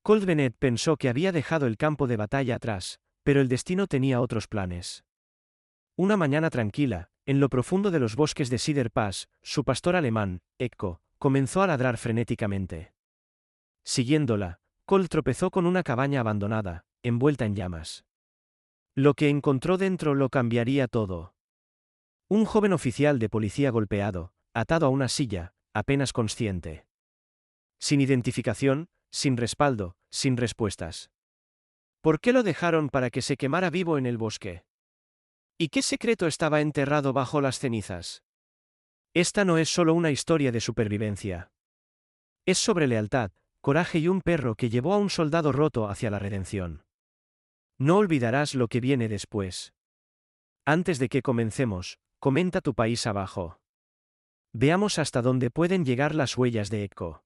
Colt Bennett pensó que había dejado el campo de batalla atrás, pero el destino tenía otros planes. Una mañana tranquila, en lo profundo de los bosques de Cedar Pass, su pastor alemán, Echo, comenzó a ladrar frenéticamente. Siguiéndola, Colt tropezó con una cabaña abandonada, envuelta en llamas. Lo que encontró dentro lo cambiaría todo. Un joven oficial de policía golpeado, atado a una silla, apenas consciente. Sin identificación, sin respaldo, sin respuestas. ¿Por qué lo dejaron para que se quemara vivo en el bosque? ¿Y qué secreto estaba enterrado bajo las cenizas? Esta no es solo una historia de supervivencia. Es sobre lealtad, coraje y un perro que llevó a un soldado roto hacia la redención. No olvidarás lo que viene después. Antes de que comencemos, comenta tu país abajo. Veamos hasta dónde pueden llegar las huellas de Echo.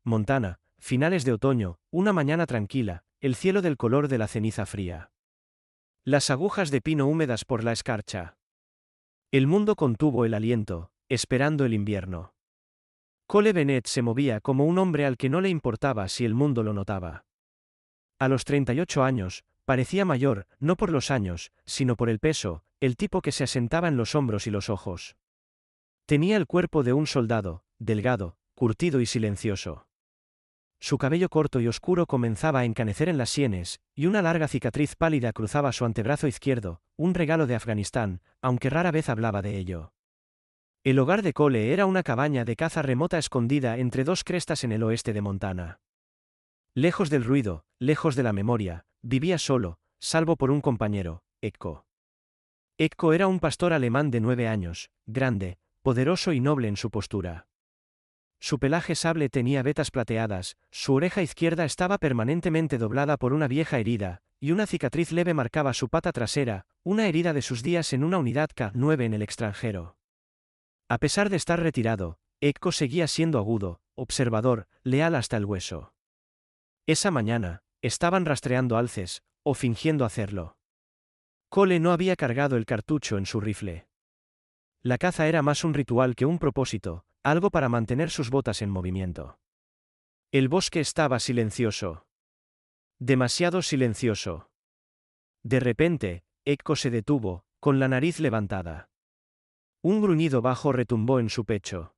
Montana, finales de otoño, una mañana tranquila, el cielo del color de la ceniza fría. Las agujas de pino húmedas por la escarcha. El mundo contuvo el aliento, esperando el invierno. Cole Bennett se movía como un hombre al que no le importaba si el mundo lo notaba. A los 38 años, parecía mayor, no por los años, sino por el peso, el tipo que se asentaba en los hombros y los ojos. Tenía el cuerpo de un soldado, delgado, curtido y silencioso. Su cabello corto y oscuro comenzaba a encanecer en las sienes, y una larga cicatriz pálida cruzaba su antebrazo izquierdo, un regalo de Afganistán, aunque rara vez hablaba de ello. El hogar de Cole era una cabaña de caza remota escondida entre dos crestas en el oeste de Montana. Lejos del ruido, lejos de la memoria, vivía solo, salvo por un compañero, Echo. Echo era un pastor alemán de 9 años, grande, poderoso y noble en su postura. Su pelaje sable tenía vetas plateadas, su oreja izquierda estaba permanentemente doblada por una vieja herida, y una cicatriz leve marcaba su pata trasera, una herida de sus días en una unidad K-9 en el extranjero. A pesar de estar retirado, Echo seguía siendo agudo, observador, leal hasta el hueso. Esa mañana, estaban rastreando alces, o fingiendo hacerlo. Cole no había cargado el cartucho en su rifle. La caza era más un ritual que un propósito, algo para mantener sus botas en movimiento. El bosque estaba silencioso. Demasiado silencioso. De repente, Echo se detuvo, con la nariz levantada. Un gruñido bajo retumbó en su pecho.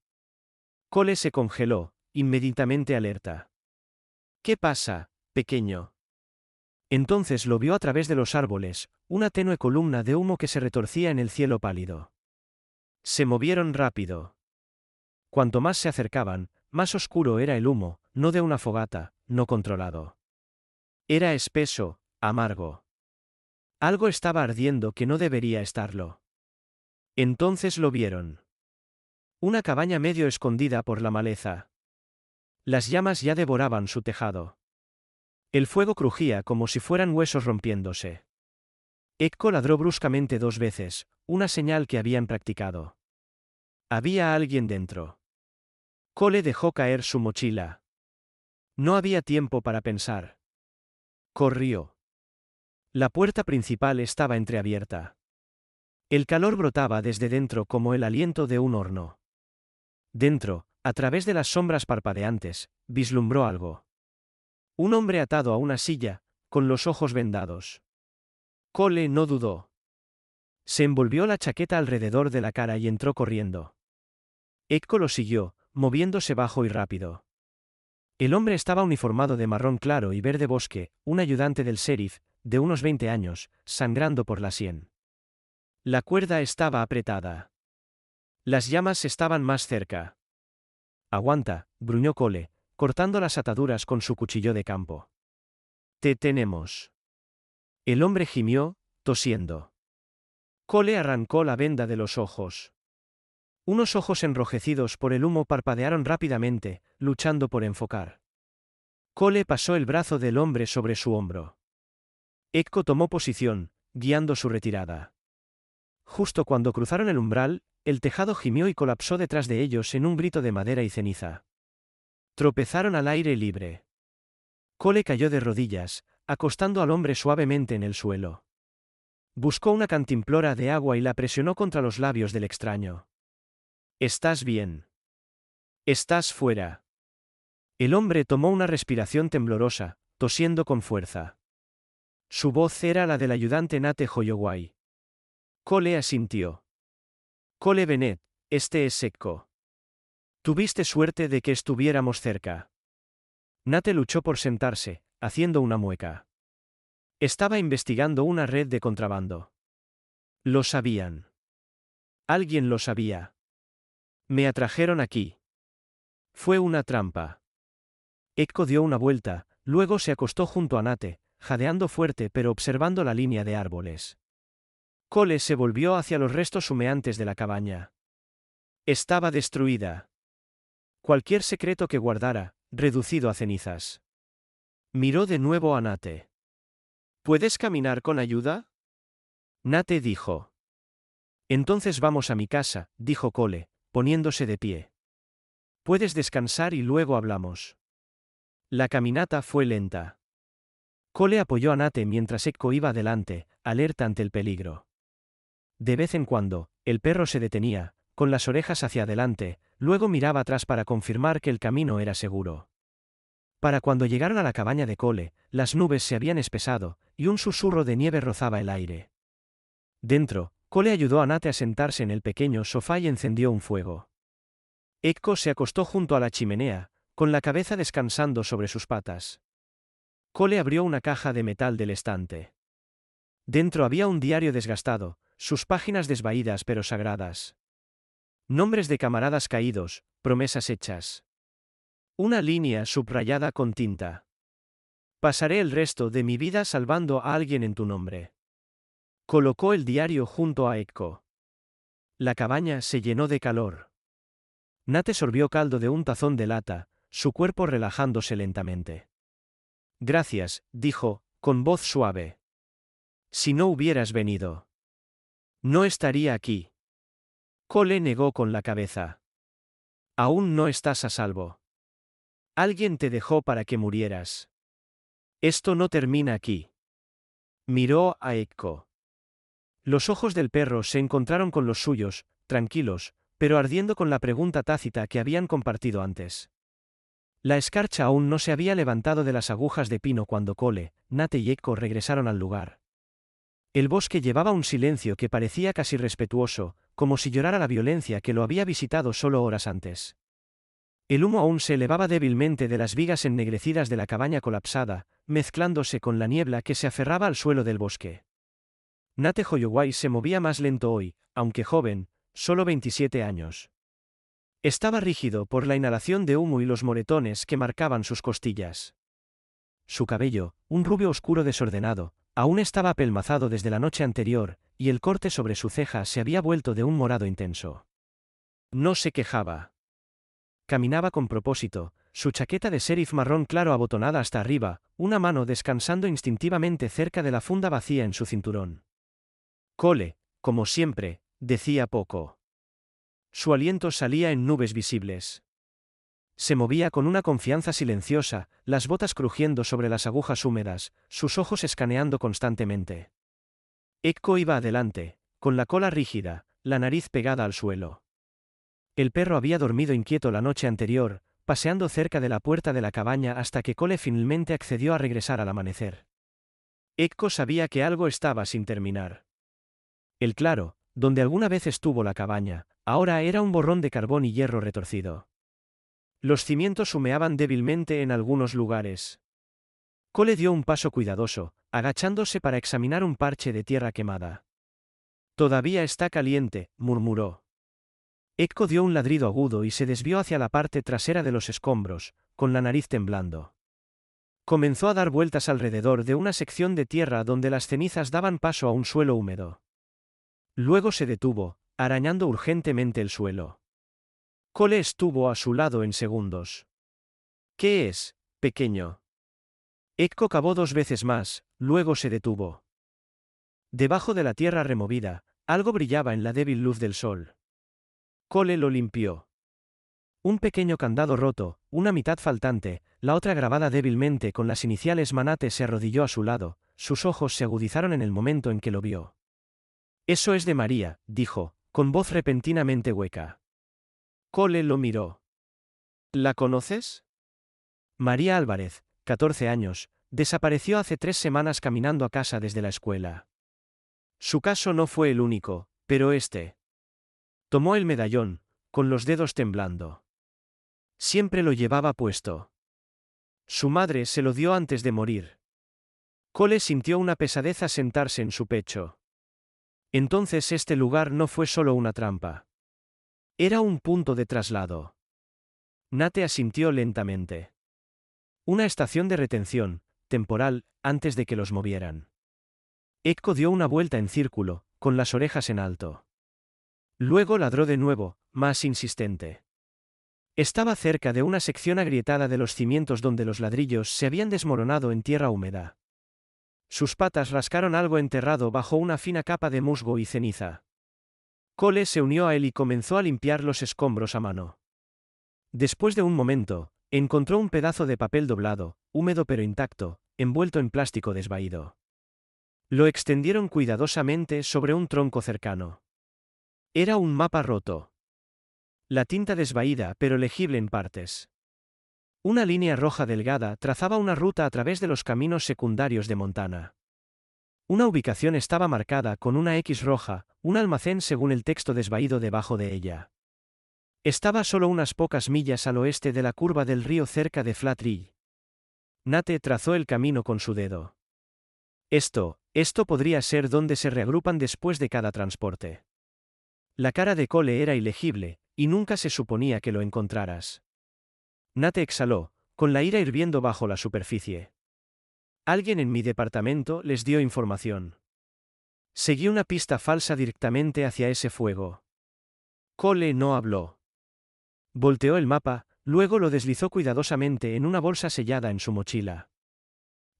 Cole se congeló, inmediatamente alerta. ¿Qué pasa, pequeño? Entonces lo vio a través de los árboles, una tenue columna de humo que se retorcía en el cielo pálido. Se movieron rápido. Cuanto más se acercaban, más oscuro era el humo, no de una fogata, no controlado. Era espeso, amargo. Algo estaba ardiendo que no debería estarlo. Entonces lo vieron. Una cabaña medio escondida por la maleza. Las llamas ya devoraban su tejado. El fuego crujía como si fueran huesos rompiéndose. Echo ladró bruscamente 2 veces, una señal que habían practicado. Había alguien dentro. Cole dejó caer su mochila. No había tiempo para pensar. Corrió. La puerta principal estaba entreabierta. El calor brotaba desde dentro como el aliento de un horno. Dentro, a través de las sombras parpadeantes, vislumbró algo. Un hombre atado a una silla, con los ojos vendados. Cole no dudó. Se envolvió la chaqueta alrededor de la cara y entró corriendo. Echo lo siguió, moviéndose bajo y rápido. El hombre estaba uniformado de marrón claro y verde bosque, un ayudante del sheriff, de unos 20 años, sangrando por la sien. La cuerda estaba apretada. Las llamas estaban más cerca. Aguanta, gruñó Cole, cortando las ataduras con su cuchillo de campo. Te tenemos. El hombre gimió, tosiendo. Cole arrancó la venda de los ojos. Unos ojos enrojecidos por el humo parpadearon rápidamente, luchando por enfocar. Cole pasó el brazo del hombre sobre su hombro. Echo tomó posición, guiando su retirada. Justo cuando cruzaron el umbral, el tejado gimió y colapsó detrás de ellos en un grito de madera y ceniza. Tropezaron al aire libre. Cole cayó de rodillas, acostando al hombre suavemente en el suelo. Buscó una cantimplora de agua y la presionó contra los labios del extraño. ¿Estás bien? Estás fuera. El hombre tomó una respiración temblorosa, tosiendo con fuerza. Su voz era la del ayudante Nate Holloway. Cole asintió. Cole Bennett, este es Ekko. Tuviste suerte de que estuviéramos cerca. Nate luchó por sentarse, haciendo una mueca. Estaba investigando una red de contrabando. Lo sabían. Alguien lo sabía. Me atrajeron aquí. Fue una trampa. Ekko dio una vuelta, luego se acostó junto a Nate, jadeando fuerte pero observando la línea de árboles. Cole se volvió hacia los restos humeantes de la cabaña. Estaba destruida. Cualquier secreto que guardara, reducido a cenizas. Miró de nuevo a Nate. ¿Puedes caminar con ayuda? Nate dijo. Entonces vamos a mi casa, dijo Cole, poniéndose de pie. Puedes descansar y luego hablamos. La caminata fue lenta. Cole apoyó a Nate mientras Ekko iba adelante, alerta ante el peligro. De vez en cuando, el perro se detenía, con las orejas hacia adelante, luego miraba atrás para confirmar que el camino era seguro. Para cuando llegaron a la cabaña de Cole, las nubes se habían espesado, y un susurro de nieve rozaba el aire. Dentro, Cole ayudó a Nate a sentarse en el pequeño sofá y encendió un fuego. Ekko se acostó junto a la chimenea, con la cabeza descansando sobre sus patas. Cole abrió una caja de metal del estante. Dentro había un diario desgastado, sus páginas desvaídas pero sagradas. Nombres de camaradas caídos, promesas hechas. Una línea subrayada con tinta. Pasaré el resto de mi vida salvando a alguien en tu nombre. Colocó el diario junto a Ekko. La cabaña se llenó de calor. Nate sorbió caldo de un tazón de lata, su cuerpo relajándose lentamente. Gracias, dijo, con voz suave. Si no hubieras venido. No estaría aquí. Cole negó con la cabeza. Aún no estás a salvo. Alguien te dejó para que murieras. Esto no termina aquí. Miró a Ekko. Los ojos del perro se encontraron con los suyos, tranquilos, pero ardiendo con la pregunta tácita que habían compartido antes. La escarcha aún no se había levantado de las agujas de pino cuando Cole, Nate y Ekko regresaron al lugar. El bosque llevaba un silencio que parecía casi respetuoso, como si llorara la violencia que lo había visitado solo horas antes. El humo aún se elevaba débilmente de las vigas ennegrecidas de la cabaña colapsada, mezclándose con la niebla que se aferraba al suelo del bosque. Nate Holloway se movía más lento hoy, aunque joven, solo 27 años. Estaba rígido por la inhalación de humo y los moretones que marcaban sus costillas. Su cabello, un rubio oscuro desordenado, aún estaba apelmazado desde la noche anterior, y el corte sobre su ceja se había vuelto de un morado intenso. No se quejaba. Caminaba con propósito, su chaqueta de sheriff marrón claro abotonada hasta arriba, una mano descansando instintivamente cerca de la funda vacía en su cinturón. Cole, como siempre, decía poco. Su aliento salía en nubes visibles. Se movía con una confianza silenciosa, las botas crujiendo sobre las agujas húmedas, sus ojos escaneando constantemente. Ekko iba adelante, con la cola rígida, la nariz pegada al suelo. El perro había dormido inquieto la noche anterior, paseando cerca de la puerta de la cabaña hasta que Cole finalmente accedió a regresar al amanecer. Ekko sabía que algo estaba sin terminar. El claro, donde alguna vez estuvo la cabaña, ahora era un borrón de carbón y hierro retorcido. Los cimientos humeaban débilmente en algunos lugares. Cole dio un paso cuidadoso, agachándose para examinar un parche de tierra quemada. Todavía está caliente, murmuró. Ekko dio un ladrido agudo y se desvió hacia la parte trasera de los escombros, con la nariz temblando. Comenzó a dar vueltas alrededor de una sección de tierra donde las cenizas daban paso a un suelo húmedo. Luego se detuvo, arañando urgentemente el suelo. Cole estuvo a su lado en segundos. ¿Qué es, pequeño? Ekko cavó 2 veces más, luego se detuvo. Debajo de la tierra removida, algo brillaba en la débil luz del sol. Cole lo limpió. Un pequeño candado roto, una mitad faltante, la otra grabada débilmente con las iniciales Manate se arrodilló a su lado, sus ojos se agudizaron en el momento en que lo vio. Eso es de María, dijo, con voz repentinamente hueca. Cole lo miró. ¿La conoces? María Álvarez, 14 años, desapareció hace 3 semanas caminando a casa desde la escuela. Su caso no fue el único, pero este. Tomó el medallón, con los dedos temblando. Siempre lo llevaba puesto. Su madre se lo dio antes de morir. Cole sintió una pesadez a sentarse en su pecho. Entonces este lugar no fue solo una trampa. Era un punto de traslado. Nate asintió lentamente. Una estación de retención, temporal, antes de que los movieran. Ekko dio una vuelta en círculo, con las orejas en alto. Luego ladró de nuevo, más insistente. Estaba cerca de una sección agrietada de los cimientos donde los ladrillos se habían desmoronado en tierra húmeda. Sus patas rascaron algo enterrado bajo una fina capa de musgo y ceniza. Cole se unió a él y comenzó a limpiar los escombros a mano. Después de un momento, encontró un pedazo de papel doblado, húmedo pero intacto, envuelto en plástico desvaído. Lo extendieron cuidadosamente sobre un tronco cercano. Era un mapa roto. La tinta desvaída pero legible en partes. Una línea roja delgada trazaba una ruta a través de los caminos secundarios de Montana. Una ubicación estaba marcada con una X roja, un almacén según el texto desvaído debajo de ella. Estaba solo unas pocas millas al oeste de la curva del río cerca de Flat Ridge. Nate trazó el camino con su dedo. Esto podría ser donde se reagrupan después de cada transporte. La cara de Cole era ilegible, y nunca se suponía que lo encontraras. Nate exhaló, con la ira hirviendo bajo la superficie. Alguien en mi departamento les dio información. Seguí una pista falsa directamente hacia ese fuego. Cole no habló. Volteó el mapa, luego lo deslizó cuidadosamente en una bolsa sellada en su mochila.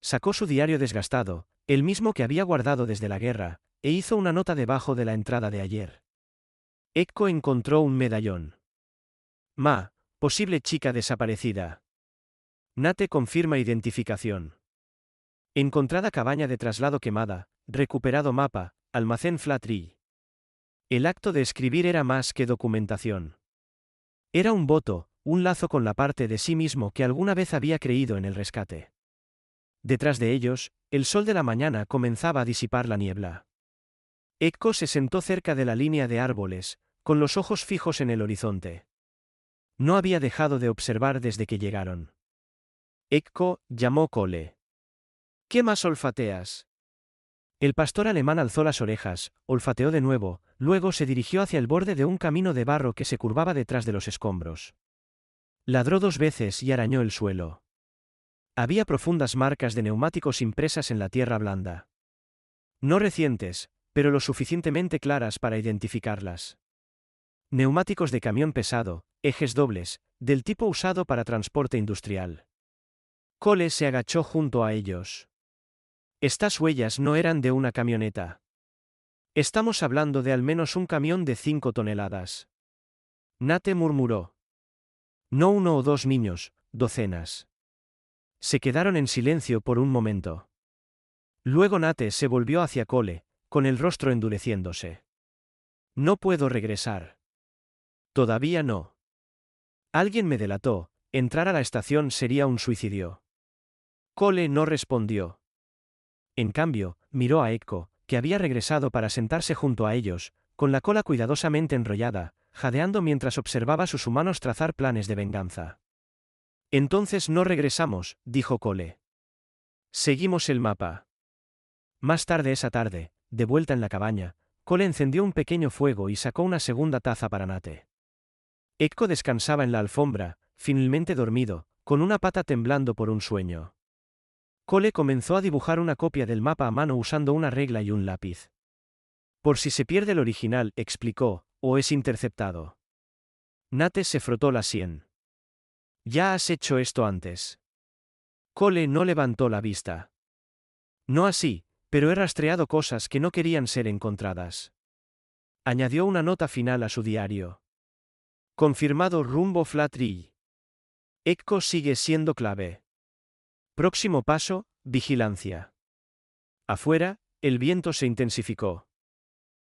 Sacó su diario desgastado, el mismo que había guardado desde la guerra, e hizo una nota debajo de la entrada de ayer. Ekko encontró un medallón. Posible chica desaparecida. Nate confirma identificación. Encontrada cabaña de traslado quemada, recuperado mapa, almacén Flat Ridge. El acto de escribir era más que documentación. Era un voto, un lazo con la parte de sí mismo que alguna vez había creído en el rescate. Detrás de ellos, el sol de la mañana comenzaba a disipar la niebla. Ekko se sentó cerca de la línea de árboles, con los ojos fijos en el horizonte. No había dejado de observar desde que llegaron. Ekko, llamó Cole. ¿Qué más olfateas? El pastor alemán alzó las orejas, olfateó de nuevo, luego se dirigió hacia el borde de un camino de barro que se curvaba detrás de los escombros. Ladró 2 veces y arañó el suelo. Había profundas marcas de neumáticos impresas en la tierra blanda. No recientes, pero lo suficientemente claras para identificarlas. Neumáticos de camión pesado, ejes dobles, del tipo usado para transporte industrial. Cole se agachó junto a ellos. Estas huellas no eran de una camioneta. Estamos hablando de al menos un camión de 5 toneladas. Nate murmuró. No 1 o 2 niños, docenas. Se quedaron en silencio por un momento. Luego Nate se volvió hacia Cole, con el rostro endureciéndose. No puedo regresar. Todavía no. Alguien me delató, entrar a la estación sería un suicidio. Cole no respondió. En cambio, miró a Ekko, que había regresado para sentarse junto a ellos, con la cola cuidadosamente enrollada, jadeando mientras observaba a sus humanos trazar planes de venganza. Entonces no regresamos, dijo Cole. Seguimos el mapa. Más tarde esa tarde, de vuelta en la cabaña, Cole encendió un pequeño fuego y sacó una segunda taza para Nate. Ekko descansaba en la alfombra, finalmente dormido, con una pata temblando por un sueño. Cole comenzó a dibujar una copia del mapa a mano usando una regla y un lápiz. Por si se pierde el original, explicó, o es interceptado. Nate se frotó la sien. ¿Ya has hecho esto antes? Cole no levantó la vista. No así, pero he rastreado cosas que no querían ser encontradas. Añadió una nota final a su diario. Confirmado rumbo Flat Ridge. Ekko sigue siendo clave. Próximo paso, vigilancia. Afuera, el viento se intensificó.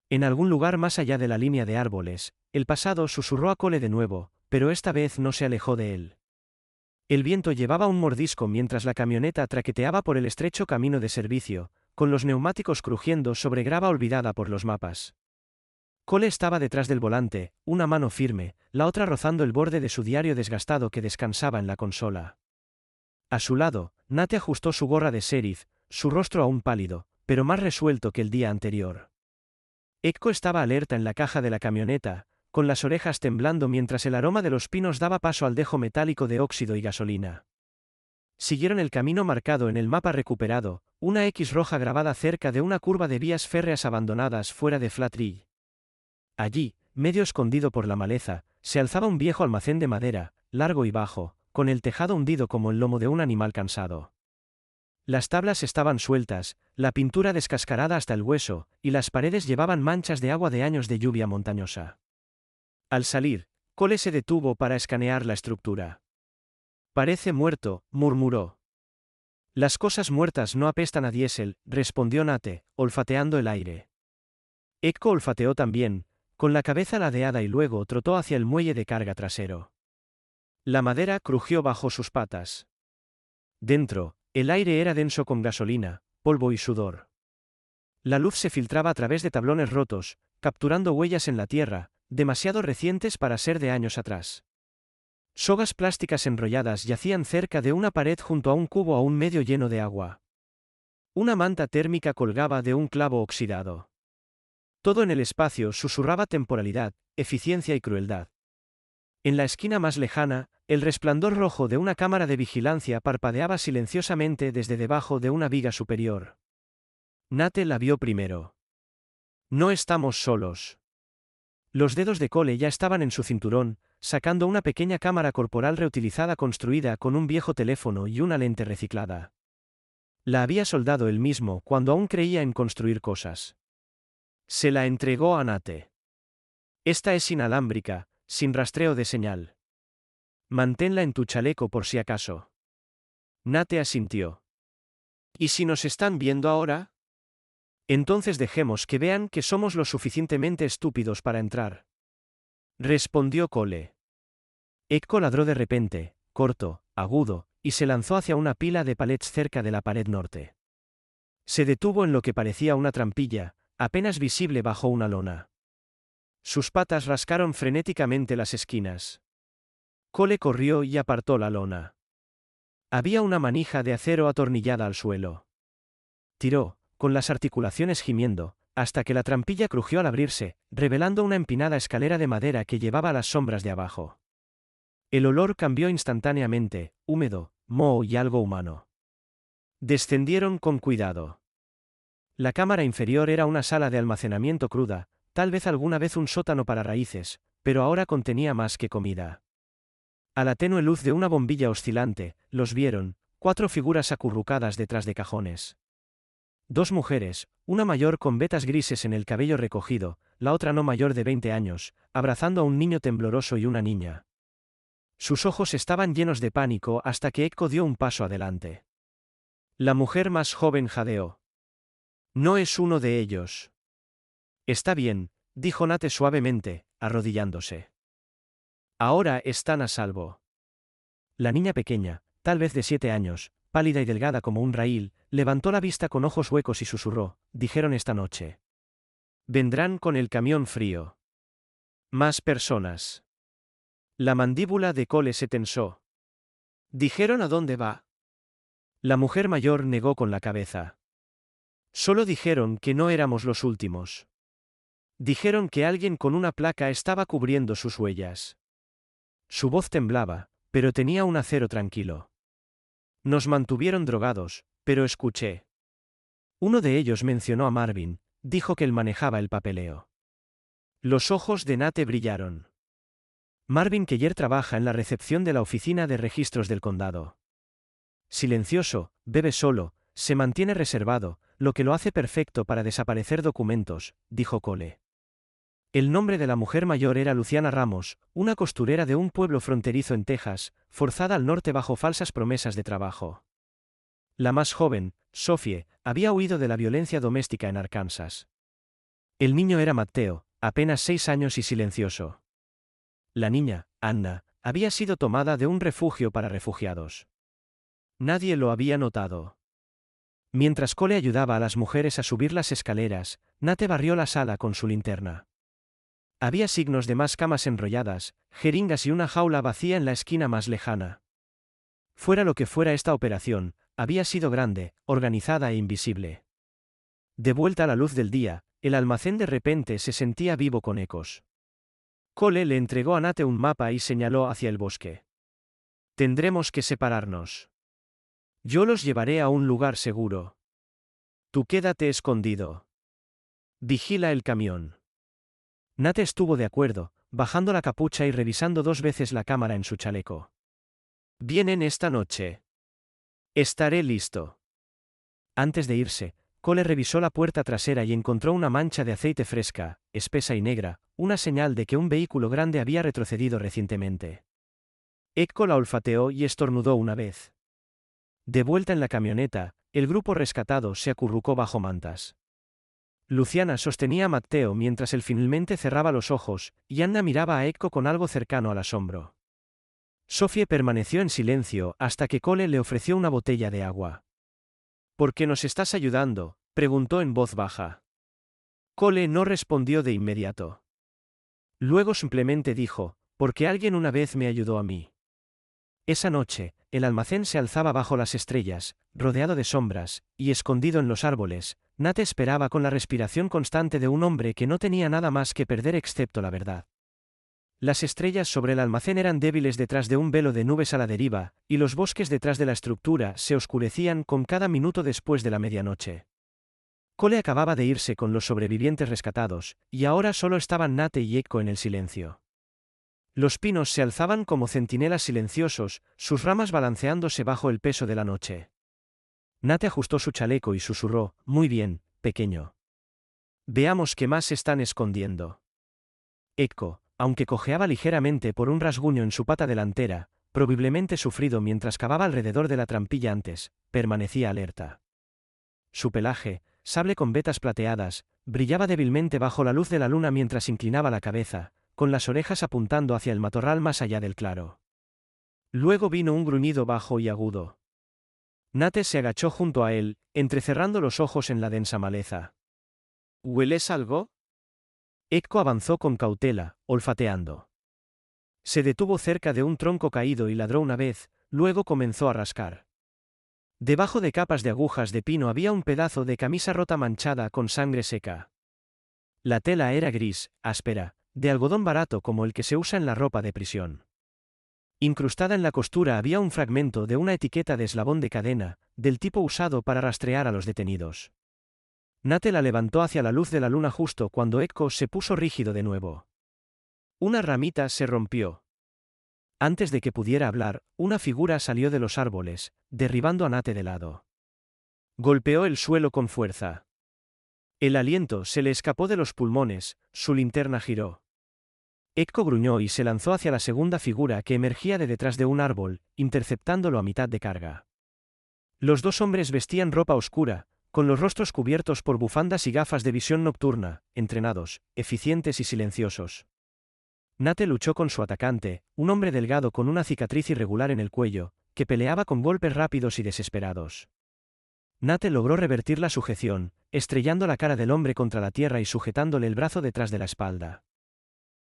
En algún lugar más allá de la línea de árboles, el pasado susurró a Cole de nuevo, pero esta vez no se alejó de él. El viento llevaba un mordisco mientras la camioneta traqueteaba por el estrecho camino de servicio, con los neumáticos crujiendo sobre grava olvidada por los mapas. Cole estaba detrás del volante, una mano firme, la otra rozando el borde de su diario desgastado que descansaba en la consola. A su lado, Nate ajustó su gorra de sheriff, su rostro aún pálido, pero más resuelto que el día anterior. Echo estaba alerta en la caja de la camioneta, con las orejas temblando mientras el aroma de los pinos daba paso al dejo metálico de óxido y gasolina. Siguieron el camino marcado en el mapa recuperado, una X roja grabada cerca de una curva de vías férreas abandonadas fuera de Flat Ridge. Allí, medio escondido por la maleza, se alzaba un viejo almacén de madera, largo y bajo, con el tejado hundido como el lomo de un animal cansado. Las tablas estaban sueltas, la pintura descascarada hasta el hueso, y las paredes llevaban manchas de agua de años de lluvia montañosa. Al salir, Cole se detuvo para escanear la estructura. Parece muerto, murmuró. Las cosas muertas no apestan a diésel, respondió Nate, olfateando el aire. Echo olfateó también, con la cabeza ladeada y luego trotó hacia el muelle de carga trasero. La madera crujió bajo sus patas. Dentro, el aire era denso con gasolina, polvo y sudor. La luz se filtraba a través de tablones rotos, capturando huellas en la tierra, demasiado recientes para ser de años atrás. Sogas plásticas enrolladas yacían cerca de una pared junto a un cubo aún medio lleno de agua. Una manta térmica colgaba de un clavo oxidado. Todo en el espacio susurraba temporalidad, eficiencia y crueldad. En la esquina más lejana, el resplandor rojo de una cámara de vigilancia parpadeaba silenciosamente desde debajo de una viga superior. Nate la vio primero. No estamos solos. Los dedos de Cole ya estaban en su cinturón, sacando una pequeña cámara corporal reutilizada construida con un viejo teléfono y una lente reciclada. La había soldado él mismo cuando aún creía en construir cosas. Se la entregó a Nate. Esta es inalámbrica, sin rastreo de señal. Manténla en tu chaleco por si acaso. Nate asintió. ¿Y si nos están viendo ahora? Entonces dejemos que vean que somos lo suficientemente estúpidos para entrar. Respondió Cole. Echo ladró de repente, corto, agudo, y se lanzó hacia una pila de palets cerca de la pared norte. Se detuvo en lo que parecía una trampilla, apenas visible bajo una lona. Sus patas rascaron frenéticamente las esquinas. Cole corrió y apartó la lona. Había una manija de acero atornillada al suelo. Tiró, con las articulaciones gimiendo, hasta que la trampilla crujió al abrirse, revelando una empinada escalera de madera que llevaba a las sombras de abajo. El olor cambió instantáneamente, húmedo, moho y algo humano. Descendieron con cuidado. La cámara inferior era una sala de almacenamiento cruda, tal vez alguna vez un sótano para raíces, pero ahora contenía más que comida. A la tenue luz de una bombilla oscilante, los vieron, 4 figuras acurrucadas detrás de cajones. 2 mujeres, una mayor con vetas grises en el cabello recogido, la otra no mayor de 20 años, abrazando a un niño tembloroso y una niña. Sus ojos estaban llenos de pánico hasta que Echo dio un paso adelante. La mujer más joven jadeó. No es uno de ellos. Está bien, dijo Nate suavemente, arrodillándose. Ahora están a salvo. La niña pequeña, tal vez de 7 años, pálida y delgada como un raíl, levantó la vista con ojos huecos y susurró, dijeron esta noche. Vendrán con el camión frío. Más personas. La mandíbula de Cole se tensó. ¿Dijeron a dónde va? La mujer mayor negó con la cabeza. Solo dijeron que no éramos los últimos. Dijeron que alguien con una placa estaba cubriendo sus huellas. Su voz temblaba, pero tenía un acero tranquilo. Nos mantuvieron drogados, pero escuché. Uno de ellos mencionó a Marvin, dijo que él manejaba el papeleo. Los ojos de Nate brillaron. Marvin Keller trabaja en la recepción de la oficina de registros del condado. Silencioso, bebe solo, se mantiene reservado, lo que lo hace perfecto para desaparecer documentos, dijo Cole. El nombre de la mujer mayor era Luciana Ramos, una costurera de un pueblo fronterizo en Texas, forzada al norte bajo falsas promesas de trabajo. La más joven, Sophie, había huido de la violencia doméstica en Arkansas. El niño era Matteo, apenas 6 años y silencioso. La niña, Anna, Había sido tomada de un refugio para refugiados. Nadie lo había notado. Mientras Cole ayudaba a las mujeres a subir las escaleras, Nate barrió la sala con su linterna. Había signos de más camas enrolladas, jeringas y una jaula vacía en la esquina más lejana. Fuera lo que fuera esta operación, había sido grande, organizada e invisible. De vuelta a la luz del día, el almacén de repente se sentía vivo con ecos. Cole le entregó a Nate un mapa y señaló hacia el bosque. Tendremos que separarnos. Yo los llevaré a un lugar seguro. Tú quédate escondido. Vigila el camión. Nate estuvo de acuerdo, bajando la capucha y revisando 2 veces la cámara en su chaleco. Vienen esta noche. Estaré listo. Antes de irse, Cole revisó la puerta trasera y encontró una mancha de aceite fresca, espesa y negra, una señal de que un vehículo grande había retrocedido recientemente. Ekko la olfateó y estornudó una vez. De vuelta en la camioneta, el grupo rescatado se acurrucó bajo mantas. Luciana sostenía a Matteo mientras él finalmente cerraba los ojos, y Anna miraba a Ekko con algo cercano al asombro. Sophie permaneció en silencio hasta que Cole le ofreció una botella de agua. ¿Por qué nos estás ayudando?, preguntó en voz baja. Cole no respondió de inmediato. Luego simplemente dijo, porque alguien una vez me ayudó a mí. Esa noche, el almacén se alzaba bajo las estrellas, rodeado de sombras, y escondido en los árboles, Nate esperaba con la respiración constante de un hombre que no tenía nada más que perder excepto la verdad. Las estrellas sobre el almacén eran débiles detrás de un velo de nubes a la deriva, y los bosques detrás de la estructura se oscurecían con cada minuto después de la medianoche. Cole acababa de irse con los sobrevivientes rescatados, y ahora solo estaban Nate y Ekko en el silencio. Los pinos se alzaban como centinelas silenciosos, sus ramas balanceándose bajo el peso de la noche. Nate ajustó su chaleco y susurró, muy bien, pequeño. Veamos qué más están escondiendo. Ekko, aunque cojeaba ligeramente por un rasguño en su pata delantera, probablemente sufrido mientras cavaba alrededor de la trampilla antes, permanecía alerta. Su pelaje, sable con vetas plateadas, brillaba débilmente bajo la luz de la luna mientras inclinaba la cabeza, con las orejas apuntando hacia el matorral más allá del claro. Luego vino un gruñido bajo y agudo. Nate se agachó junto a él, entrecerrando los ojos en la densa maleza. ¿Hueles algo? Ekko avanzó con cautela, olfateando. Se detuvo cerca de un tronco caído y ladró una vez, luego comenzó a rascar. Debajo de capas de agujas de pino había un pedazo de camisa rota manchada con sangre seca. La tela era gris, áspera, de algodón barato como el que se usa en la ropa de prisión. Incrustada en la costura había un fragmento de una etiqueta de eslabón de cadena, del tipo usado para rastrear a los detenidos. Nate la levantó hacia la luz de la luna justo cuando Ekko se puso rígido de nuevo. Una ramita se rompió. Antes de que pudiera hablar, una figura salió de los árboles, derribando a Nate de lado. Golpeó el suelo con fuerza. El aliento se le escapó de los pulmones, su linterna giró. Ekko gruñó y se lanzó hacia la segunda figura que emergía de detrás de un árbol, interceptándolo a mitad de carga. Los 2 hombres vestían ropa oscura, con los rostros cubiertos por bufandas y gafas de visión nocturna, entrenados, eficientes y silenciosos. Nate luchó con su atacante, un hombre delgado con una cicatriz irregular en el cuello, que peleaba con golpes rápidos y desesperados. Nate logró revertir la sujeción, estrellando la cara del hombre contra la tierra y sujetándole el brazo detrás de la espalda.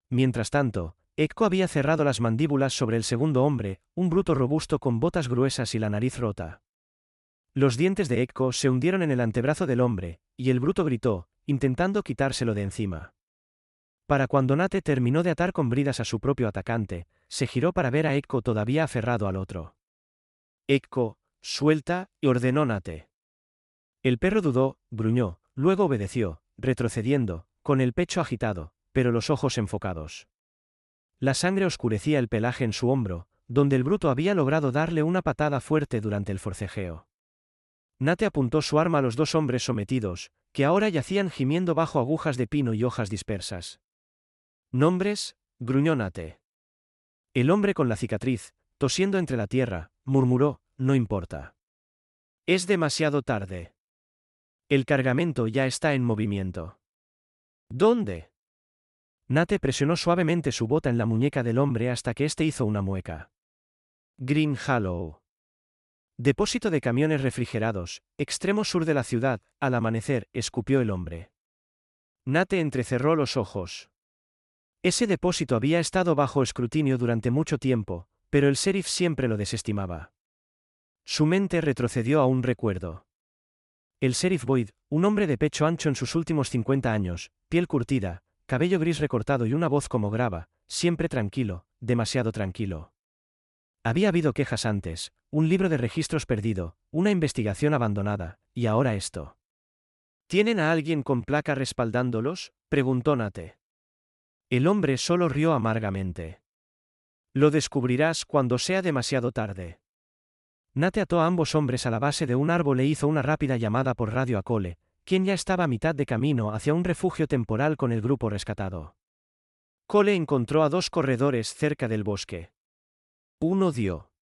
Mientras tanto, Ekko había cerrado las mandíbulas sobre el segundo hombre, un bruto robusto con botas gruesas y la nariz rota. Los dientes de Ekko se hundieron en el antebrazo del hombre, y el bruto gritó, intentando quitárselo de encima. Para cuando Nate terminó de atar con bridas a su propio atacante, se giró para ver a Ekko todavía aferrado al otro. Ekko, suelta, y ordenó Nate. El perro dudó, gruñó, luego obedeció, retrocediendo, con el pecho agitado, pero los ojos enfocados. La sangre oscurecía el pelaje en su hombro, donde el bruto había logrado darle una patada fuerte durante el forcejeo. Nate apuntó su arma a los 2 hombres sometidos, que ahora yacían gimiendo bajo agujas de pino y hojas dispersas. «¿Nombres?», gruñó Nate. El hombre con la cicatriz, tosiendo entre la tierra, murmuró, «No importa. Es demasiado tarde. El cargamento ya está en movimiento». «¿Dónde?». Nate presionó suavemente su bota en la muñeca del hombre hasta que éste hizo una mueca. Green Hollow. Depósito de camiones refrigerados, extremo sur de la ciudad, al amanecer, escupió el hombre. Nate entrecerró los ojos. Ese depósito había estado bajo escrutinio durante mucho tiempo, pero el sheriff siempre lo desestimaba. Su mente retrocedió a un recuerdo. El sheriff Boyd, un hombre de pecho ancho en sus últimos 50 años, piel curtida, cabello gris recortado y una voz como grava, siempre tranquilo, demasiado tranquilo. Había habido quejas antes, un libro de registros perdido, una investigación abandonada, y ahora esto. ¿Tienen a alguien con placa respaldándolos?, preguntó Nate. El hombre solo rió amargamente. Lo descubrirás cuando sea demasiado tarde. Nate ató a ambos hombres a la base de un árbol e hizo una rápida llamada por radio a Cole, quien ya estaba a mitad de camino hacia un refugio temporal con el grupo rescatado. Cole encontró a 2 corredores cerca del bosque. Uno dio.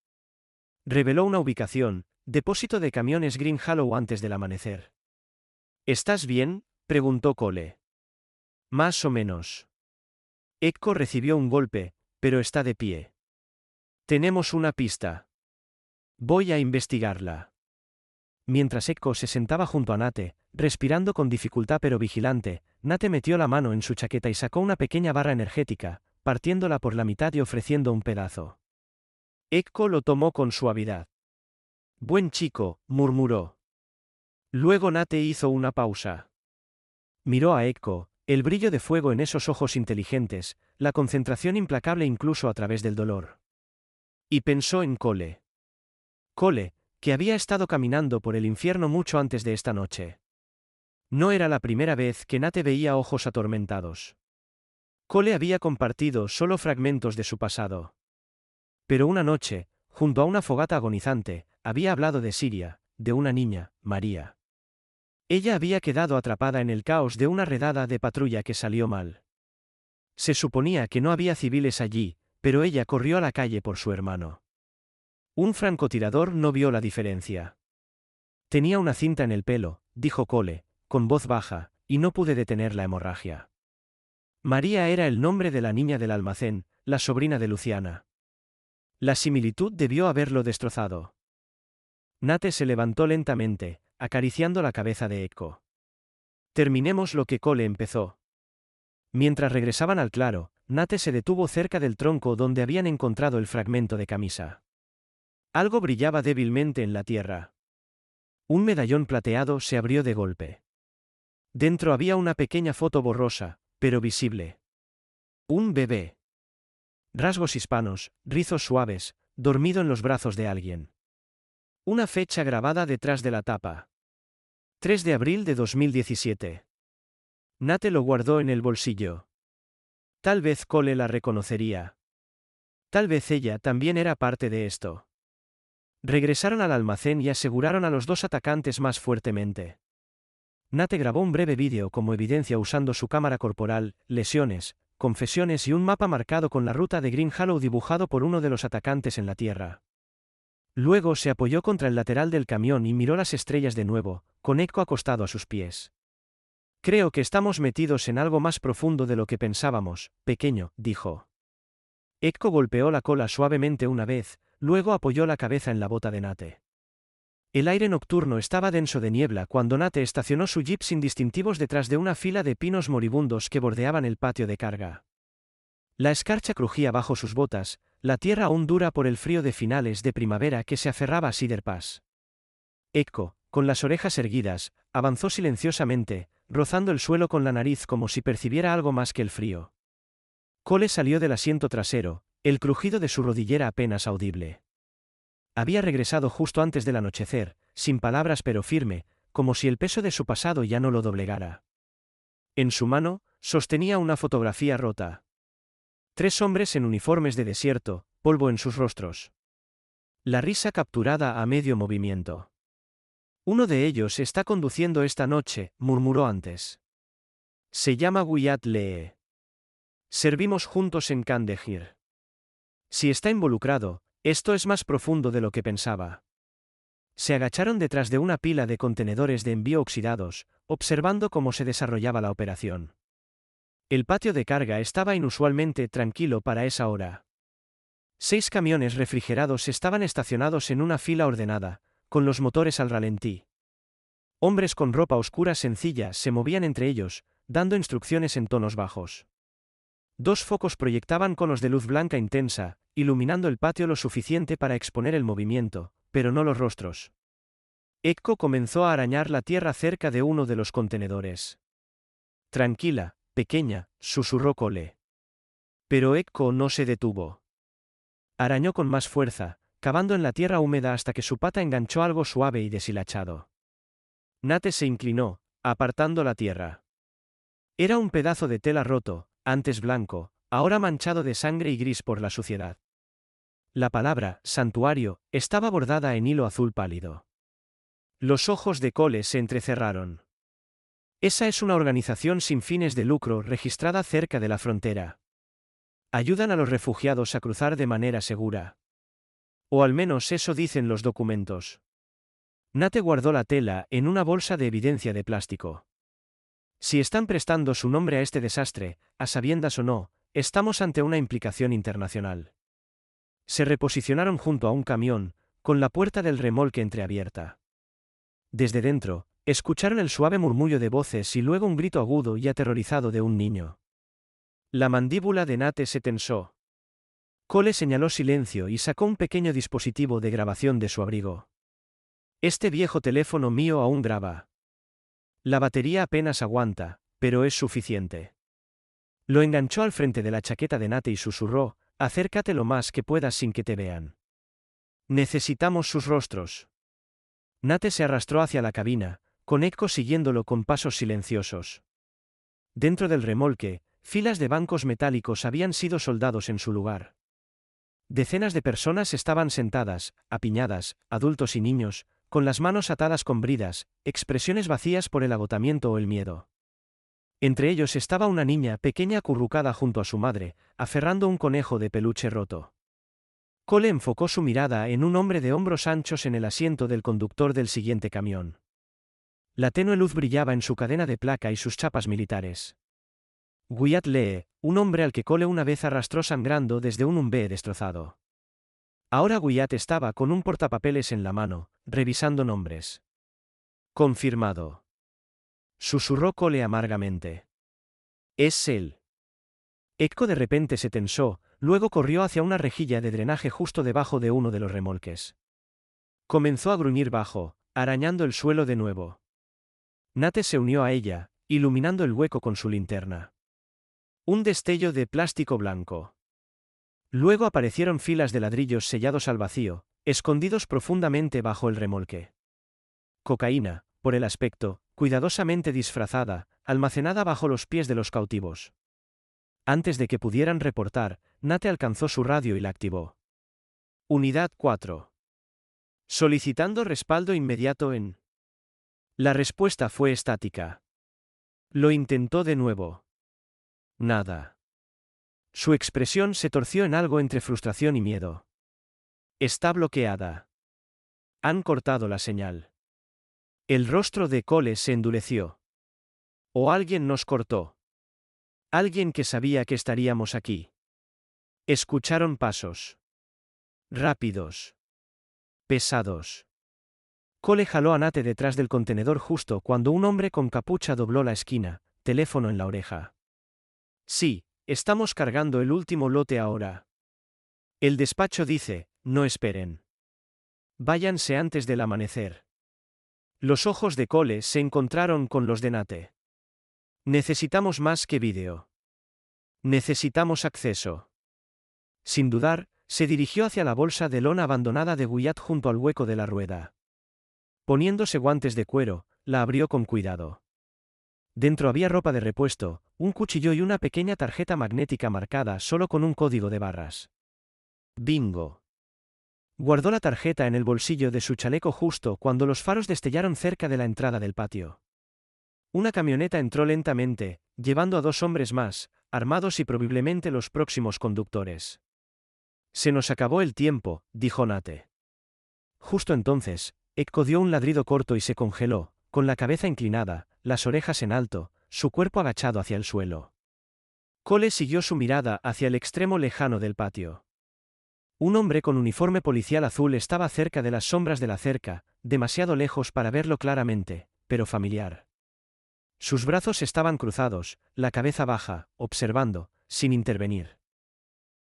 Reveló una ubicación, depósito de camiones Green Hollow antes del amanecer. ¿Estás bien?, preguntó Cole. Más o menos. Echo recibió un golpe, pero está de pie. Tenemos una pista. Voy a investigarla. Mientras Echo se sentaba junto a Nate, respirando con dificultad pero vigilante, Nate metió la mano en su chaqueta y sacó una pequeña barra energética, partiéndola por la mitad y ofreciendo un pedazo. Echo lo tomó con suavidad. Buen chico, murmuró. Luego Nate hizo una pausa. Miró a Echo, el brillo de fuego en esos ojos inteligentes, la concentración implacable incluso a través del dolor. Y pensó en Cole. Cole, que había estado caminando por el infierno mucho antes de esta noche. No era la primera vez que Nate veía ojos atormentados. Cole había compartido solo fragmentos de su pasado. Pero una noche, junto a una fogata agonizante, había hablado de Siria, de una niña, María. Ella había quedado atrapada en el caos de una redada de patrulla que salió mal. Se suponía que no había civiles allí, pero ella corrió a la calle por su hermano. Un francotirador no vio la diferencia. Tenía una cinta en el pelo, dijo Cole, con voz baja, y no pude detener la hemorragia. María era el nombre de la niña del almacén, la sobrina de Luciana. La similitud debió haberlo destrozado. Nate se levantó lentamente, acariciando la cabeza de Echo. Terminemos lo que Cole empezó. Mientras regresaban al claro, Nate se detuvo cerca del tronco donde habían encontrado el fragmento de camisa. Algo brillaba débilmente en la tierra. Un medallón plateado se abrió de golpe. Dentro había una pequeña foto borrosa, pero visible. Un bebé. Rasgos hispanos, rizos suaves, dormido en los brazos de alguien. Una fecha grabada detrás de la tapa. 3 de abril de 2017. Nate lo guardó en el bolsillo. Tal vez Cole la reconocería. Tal vez ella también era parte de esto. Regresaron al almacén y aseguraron a los 2 atacantes más fuertemente. Nate grabó un breve vídeo como evidencia usando su cámara corporal, lesiones, confesiones y un mapa marcado con la ruta de Green Hollow dibujado por uno de los atacantes en la tierra. Luego se apoyó contra el lateral del camión y miró las estrellas de nuevo, con Echo acostado a sus pies. Creo que estamos metidos en algo más profundo de lo que pensábamos, pequeño, dijo. Echo golpeó la cola suavemente una vez, luego apoyó la cabeza en la bota de Nate. El aire nocturno estaba denso de niebla cuando Nate estacionó su jeep sin distintivos detrás de una fila de pinos moribundos que bordeaban el patio de carga. La escarcha crujía bajo sus botas, la tierra aún dura por el frío de finales de primavera que se aferraba a Cedar Pass. Echo, con las orejas erguidas, avanzó silenciosamente, rozando el suelo con la nariz como si percibiera algo más que el frío. Cole salió del asiento trasero, el crujido de su rodillera apenas audible. Había regresado justo antes del anochecer, sin palabras pero firme, como si el peso de su pasado ya no lo doblegara. En su mano, sostenía una fotografía rota. 3 hombres en uniformes de desierto, polvo en sus rostros. La risa capturada a medio movimiento. Uno de ellos está conduciendo esta noche, murmuró antes. Se llama Wyatt Lee. Servimos juntos en Kandahar. Si está involucrado, esto es más profundo de lo que pensaba. Se agacharon detrás de una pila de contenedores de envío oxidados, observando cómo se desarrollaba la operación. El patio de carga estaba inusualmente tranquilo para esa hora. 6 camiones refrigerados estaban estacionados en una fila ordenada, con los motores al ralentí. Hombres con ropa oscura sencilla se movían entre ellos, dando instrucciones en tonos bajos. 2 focos proyectaban conos de luz blanca intensa, iluminando el patio lo suficiente para exponer el movimiento, pero no los rostros. Ekko comenzó a arañar la tierra cerca de uno de los contenedores. Tranquila, pequeña, susurró Cole. Pero Ekko no se detuvo. Arañó con más fuerza, cavando en la tierra húmeda hasta que su pata enganchó algo suave y deshilachado. Nate se inclinó, apartando la tierra. Era un pedazo de tela roto, antes blanco, ahora manchado de sangre y gris por la suciedad. La palabra, santuario, estaba bordada en hilo azul pálido. Los ojos de Cole se entrecerraron. Esa es una organización sin fines de lucro registrada cerca de la frontera. Ayudan a los refugiados a cruzar de manera segura. O al menos eso dicen los documentos. Nate guardó la tela en una bolsa de evidencia de plástico. Si están prestando su nombre a este desastre, a sabiendas o no, estamos ante una implicación internacional. Se reposicionaron junto a un camión, con la puerta del remolque entreabierta. Desde dentro, escucharon el suave murmullo de voces y luego un grito agudo y aterrorizado de un niño. La mandíbula de Nate se tensó. Cole señaló silencio y sacó un pequeño dispositivo de grabación de su abrigo. Este viejo teléfono mío aún graba. La batería apenas aguanta, pero es suficiente. Lo enganchó al frente de la chaqueta de Nate y susurró, acércate lo más que puedas sin que te vean. Necesitamos sus rostros. Nate se arrastró hacia la cabina, con Ekko siguiéndolo con pasos silenciosos. Dentro del remolque, filas de bancos metálicos habían sido soldados en su lugar. Decenas de personas estaban sentadas, apiñadas, adultos y niños, con las manos atadas con bridas, expresiones vacías por el agotamiento o el miedo. Entre ellos estaba una niña pequeña acurrucada junto a su madre, aferrando un conejo de peluche roto. Cole enfocó su mirada en un hombre de hombros anchos en el asiento del conductor del siguiente camión. La tenue luz brillaba en su cadena de placa y sus chapas militares. Wyatt Lee, un hombre al que Cole una vez arrastró sangrando desde un Humvee destrozado. Ahora Wyatt estaba con un portapapeles en la mano, revisando nombres. Confirmado. Susurró Cole amargamente. Es él. Ekko de repente se tensó, luego corrió hacia una rejilla de drenaje justo debajo de uno de los remolques. Comenzó a gruñir bajo, arañando el suelo de nuevo. Nate se unió a ella, iluminando el hueco con su linterna. Un destello de plástico blanco. Luego aparecieron filas de ladrillos sellados al vacío, escondidos profundamente bajo el remolque. Cocaína, por el aspecto, cuidadosamente disfrazada, almacenada bajo los pies de los cautivos. Antes de que pudieran reportar, Nate alcanzó su radio y la activó. Unidad 4. Solicitando respaldo inmediato en... La respuesta fue estática. Lo intentó de nuevo. Nada. Su expresión se torció en algo entre frustración y miedo. Está bloqueada. Han cortado la señal. El rostro de Cole se endureció. O alguien nos cortó. Alguien que sabía que estaríamos aquí. Escucharon pasos. Rápidos. Pesados. Cole jaló a Nate detrás del contenedor justo cuando un hombre con capucha dobló la esquina, teléfono en la oreja. Sí, estamos cargando el último lote ahora. El despacho dice, no esperen. Váyanse antes del amanecer. Los ojos de Cole se encontraron con los de Nate. Necesitamos más que vídeo. Necesitamos acceso. Sin dudar, se dirigió hacia la bolsa de lona abandonada de Wyatt junto al hueco de la rueda. Poniéndose guantes de cuero, la abrió con cuidado. Dentro había ropa de repuesto, un cuchillo y una pequeña tarjeta magnética marcada solo con un código de barras. Bingo. Guardó la tarjeta en el bolsillo de su chaleco justo cuando los faros destellaron cerca de la entrada del patio. Una camioneta entró lentamente, llevando a 2 hombres más, armados y probablemente los próximos conductores. Se nos acabó el tiempo, dijo Nate. Justo entonces, Ekko dio un ladrido corto y se congeló, con la cabeza inclinada, las orejas en alto, su cuerpo agachado hacia el suelo. Cole siguió su mirada hacia el extremo lejano del patio. Un hombre con uniforme policial azul estaba cerca de las sombras de la cerca, demasiado lejos para verlo claramente, pero familiar. Sus brazos estaban cruzados, la cabeza baja, observando, sin intervenir.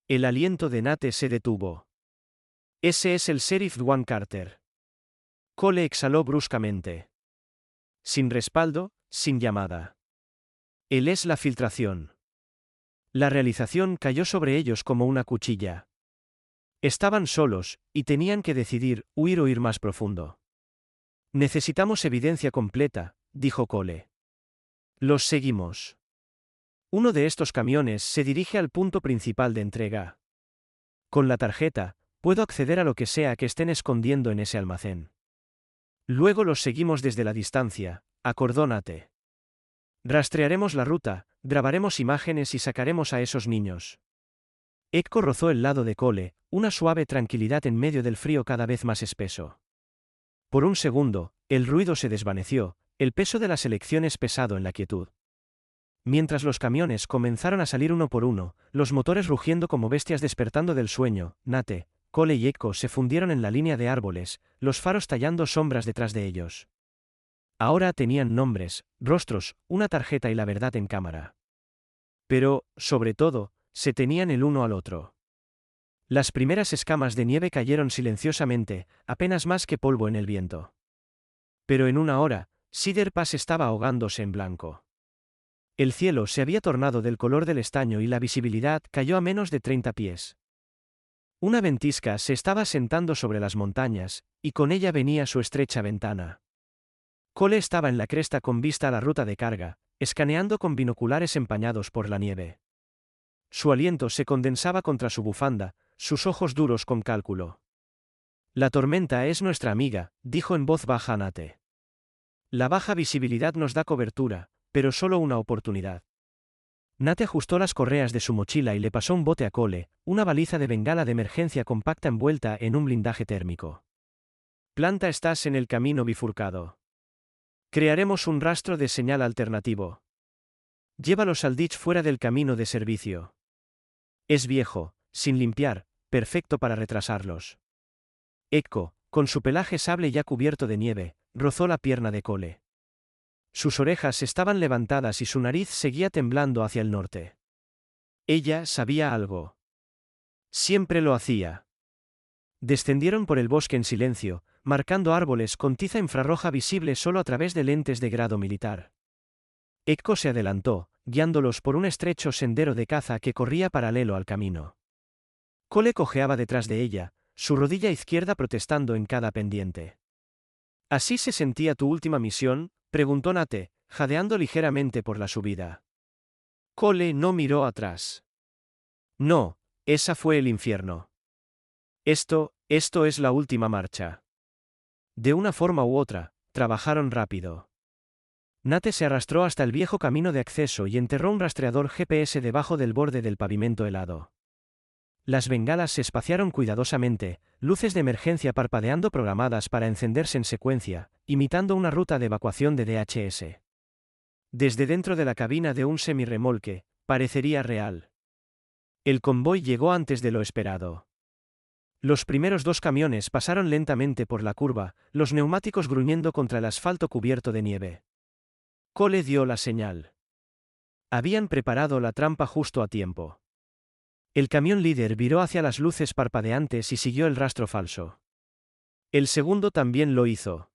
El aliento de Nate se detuvo. Ese es el sheriff Dwan Carter. Cole exhaló bruscamente. Sin respaldo, sin llamada. Él es la filtración. La realización cayó sobre ellos como una cuchilla. Estaban solos, y tenían que decidir, huir o ir más profundo. Necesitamos evidencia completa, dijo Cole. Los seguimos. Uno de estos camiones se dirige al punto principal de entrega. Con la tarjeta, puedo acceder a lo que sea que estén escondiendo en ese almacén. Luego los seguimos desde la distancia, acordó Nate. Rastrearemos la ruta, grabaremos imágenes y sacaremos a esos niños. Echo rozó el lado de Cole, una suave tranquilidad en medio del frío cada vez más espeso. Por un segundo, el ruido se desvaneció, el peso de las elecciones pesado en la quietud. Mientras los camiones comenzaron a salir uno por uno, los motores rugiendo como bestias despertando del sueño, Nate, Cole y Echo se fundieron en la línea de árboles, los faros tallando sombras detrás de ellos. Ahora tenían nombres, rostros, una tarjeta y la verdad en cámara. Pero, sobre todo, se tenían el uno al otro. Las primeras escamas de nieve cayeron silenciosamente, apenas más que polvo en el viento. Pero en una hora, Cedar Pass estaba ahogándose en blanco. El cielo se había tornado del color del estaño y la visibilidad cayó a menos de 30 pies. Una ventisca se estaba sentando sobre las montañas, y con ella venía su estrecha ventana. Cole estaba en la cresta con vista a la ruta de carga, escaneando con binoculares empañados por la nieve. Su aliento se condensaba contra su bufanda, sus ojos duros con cálculo. La tormenta es nuestra amiga, dijo en voz baja Nate. La baja visibilidad nos da cobertura, pero solo una oportunidad. Nate ajustó las correas de su mochila y le pasó un bote a Cole, una baliza de bengala de emergencia compacta envuelta en un blindaje térmico. Planta estás en el camino bifurcado. Crearemos un rastro de señal alternativo. Llévalos al ditch fuera del camino de servicio. Es viejo, sin limpiar, perfecto para retrasarlos. Echo, con su pelaje sable ya cubierto de nieve, rozó la pierna de Cole. Sus orejas estaban levantadas y su nariz seguía temblando hacia el norte. Ella sabía algo. Siempre lo hacía. Descendieron por el bosque en silencio, marcando árboles con tiza infrarroja visible solo a través de lentes de grado militar. Echo se adelantó, guiándolos por un estrecho sendero de caza que corría paralelo al camino. Cole cojeaba detrás de ella, su rodilla izquierda protestando en cada pendiente. ¿Así se sentía tu última misión?, preguntó Nate, jadeando ligeramente por la subida. Cole no miró atrás. No, esa fue el infierno. Esto es la última marcha. De una forma u otra, trabajaron rápido. Nate se arrastró hasta el viejo camino de acceso y enterró un rastreador GPS debajo del borde del pavimento helado. Las bengalas se espaciaron cuidadosamente, luces de emergencia parpadeando programadas para encenderse en secuencia, imitando una ruta de evacuación de DHS. Desde dentro de la cabina de un semirremolque, parecería real. El convoy llegó antes de lo esperado. Los primeros dos camiones pasaron lentamente por la curva, los neumáticos gruñendo contra el asfalto cubierto de nieve. Cole dio la señal. Habían preparado la trampa justo a tiempo. El camión líder viró hacia las luces parpadeantes y siguió el rastro falso. El segundo también lo hizo.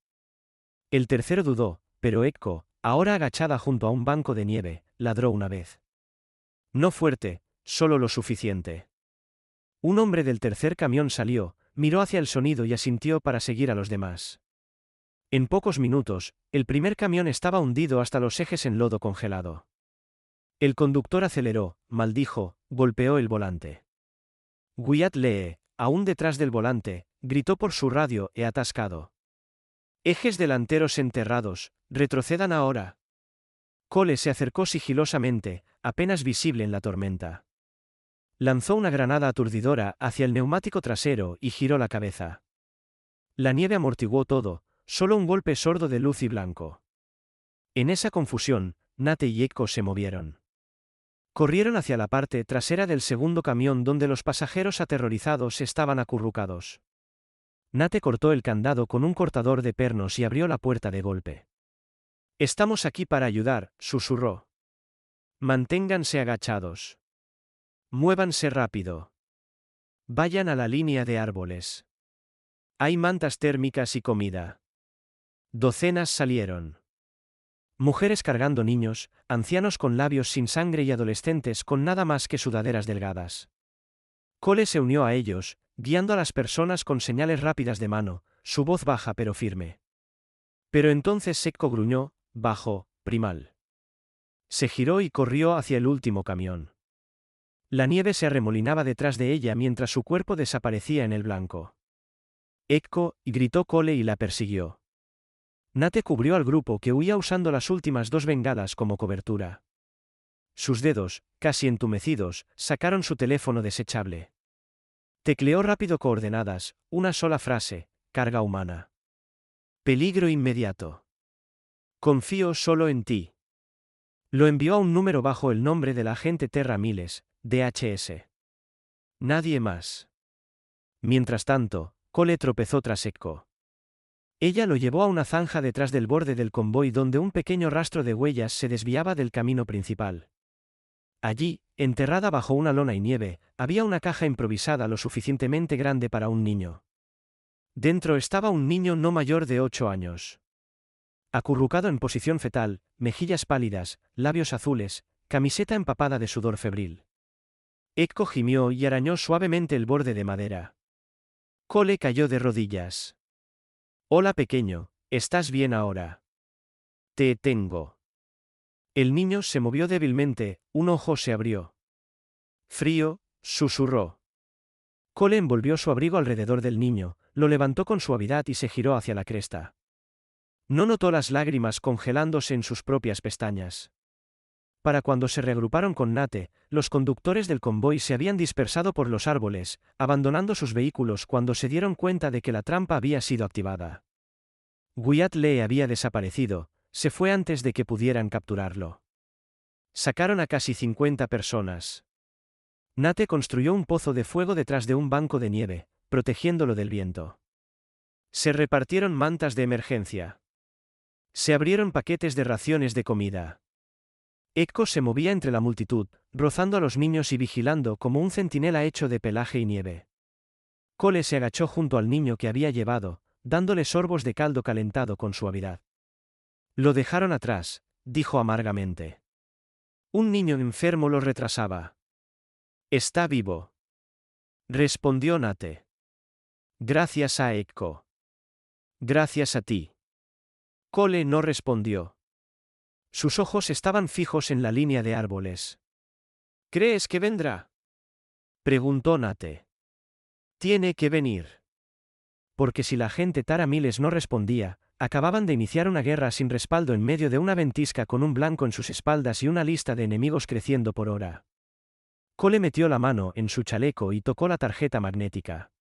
El tercero dudó, pero Echo, ahora agachada junto a un banco de nieve, ladró una vez. No fuerte, solo lo suficiente. Un hombre del tercer camión salió, miró hacia el sonido y asintió para seguir a los demás. En pocos minutos, el primer camión estaba hundido hasta los ejes en lodo congelado. El conductor aceleró, maldijo, golpeó el volante. Wyatt Lee, aún detrás del volante, gritó por su radio: «He atascado. Ejes delanteros enterrados, retrocedan ahora». Cole se acercó sigilosamente, apenas visible en la tormenta. Lanzó una granada aturdidora hacia el neumático trasero y giró la cabeza. La nieve amortiguó todo, solo un golpe sordo de luz y blanco. En esa confusión, Nate y Echo se movieron. Corrieron hacia la parte trasera del segundo camión donde los pasajeros aterrorizados estaban acurrucados. Nate cortó el candado con un cortador de pernos y abrió la puerta de golpe. «Estamos aquí para ayudar», susurró. «Manténganse agachados. Muévanse rápido. Vayan a la línea de árboles. Hay mantas térmicas y comida». Docenas salieron. Mujeres cargando niños, ancianos con labios sin sangre y adolescentes con nada más que sudaderas delgadas. Cole se unió a ellos, guiando a las personas con señales rápidas de mano, su voz baja pero firme. Pero entonces Secco gruñó, bajo, primal. Se giró y corrió hacia el último camión. La nieve se arremolinaba detrás de ella mientras su cuerpo desaparecía en el blanco. «Ecco», gritó Cole y la persiguió. Nate cubrió al grupo que huía usando las últimas 2 bengalas como cobertura. Sus dedos, casi entumecidos, sacaron su teléfono desechable. Tecleó rápido coordenadas, una sola frase: carga humana. Peligro inmediato. Confío solo en ti. Lo envió a un número bajo el nombre del agente Terra Miles, DHS. Nadie más. Mientras tanto, Cole tropezó tras Secco. Ella lo llevó a una zanja detrás del borde del convoy donde un pequeño rastro de huellas se desviaba del camino principal. Allí, enterrada bajo una lona y nieve, había una caja improvisada lo suficientemente grande para un niño. Dentro estaba un niño no mayor de 8 años. Acurrucado en posición fetal, mejillas pálidas, labios azules, camiseta empapada de sudor febril. Ecco gimió y arañó suavemente el borde de madera. Cole cayó de rodillas. «Hola pequeño, ¿estás bien ahora?» «Te tengo». El niño se movió débilmente, un ojo se abrió. «Frío», susurró. Cole envolvió su abrigo alrededor del niño, lo levantó con suavidad y se giró hacia la cresta. No notó las lágrimas congelándose en sus propias pestañas. Para cuando se reagruparon con Nate, los conductores del convoy se habían dispersado por los árboles, abandonando sus vehículos cuando se dieron cuenta de que la trampa había sido activada. Wyatt Lee había desaparecido, se fue antes de que pudieran capturarlo. Sacaron a casi 50 personas. Nate construyó un pozo de fuego detrás de un banco de nieve, protegiéndolo del viento. Se repartieron mantas de emergencia. Se abrieron paquetes de raciones de comida. Ecco se movía entre la multitud, rozando a los niños y vigilando como un centinela hecho de pelaje y nieve. Cole se agachó junto al niño que había llevado, dándole sorbos de caldo calentado con suavidad. «Lo dejaron atrás», dijo amargamente. «Un niño enfermo lo retrasaba». «Está vivo», respondió Nate. «Gracias a Ecco». «Gracias a ti». Cole no respondió. Sus ojos estaban fijos en la línea de árboles. «¿Crees que vendrá?», preguntó Nate. «Tiene que venir». Porque si la gente Tara Miles no respondía, acababan de iniciar una guerra sin respaldo en medio de una ventisca con un blanco en sus espaldas y una lista de enemigos creciendo por hora. Cole metió la mano en su chaleco y tocó la tarjeta magnética.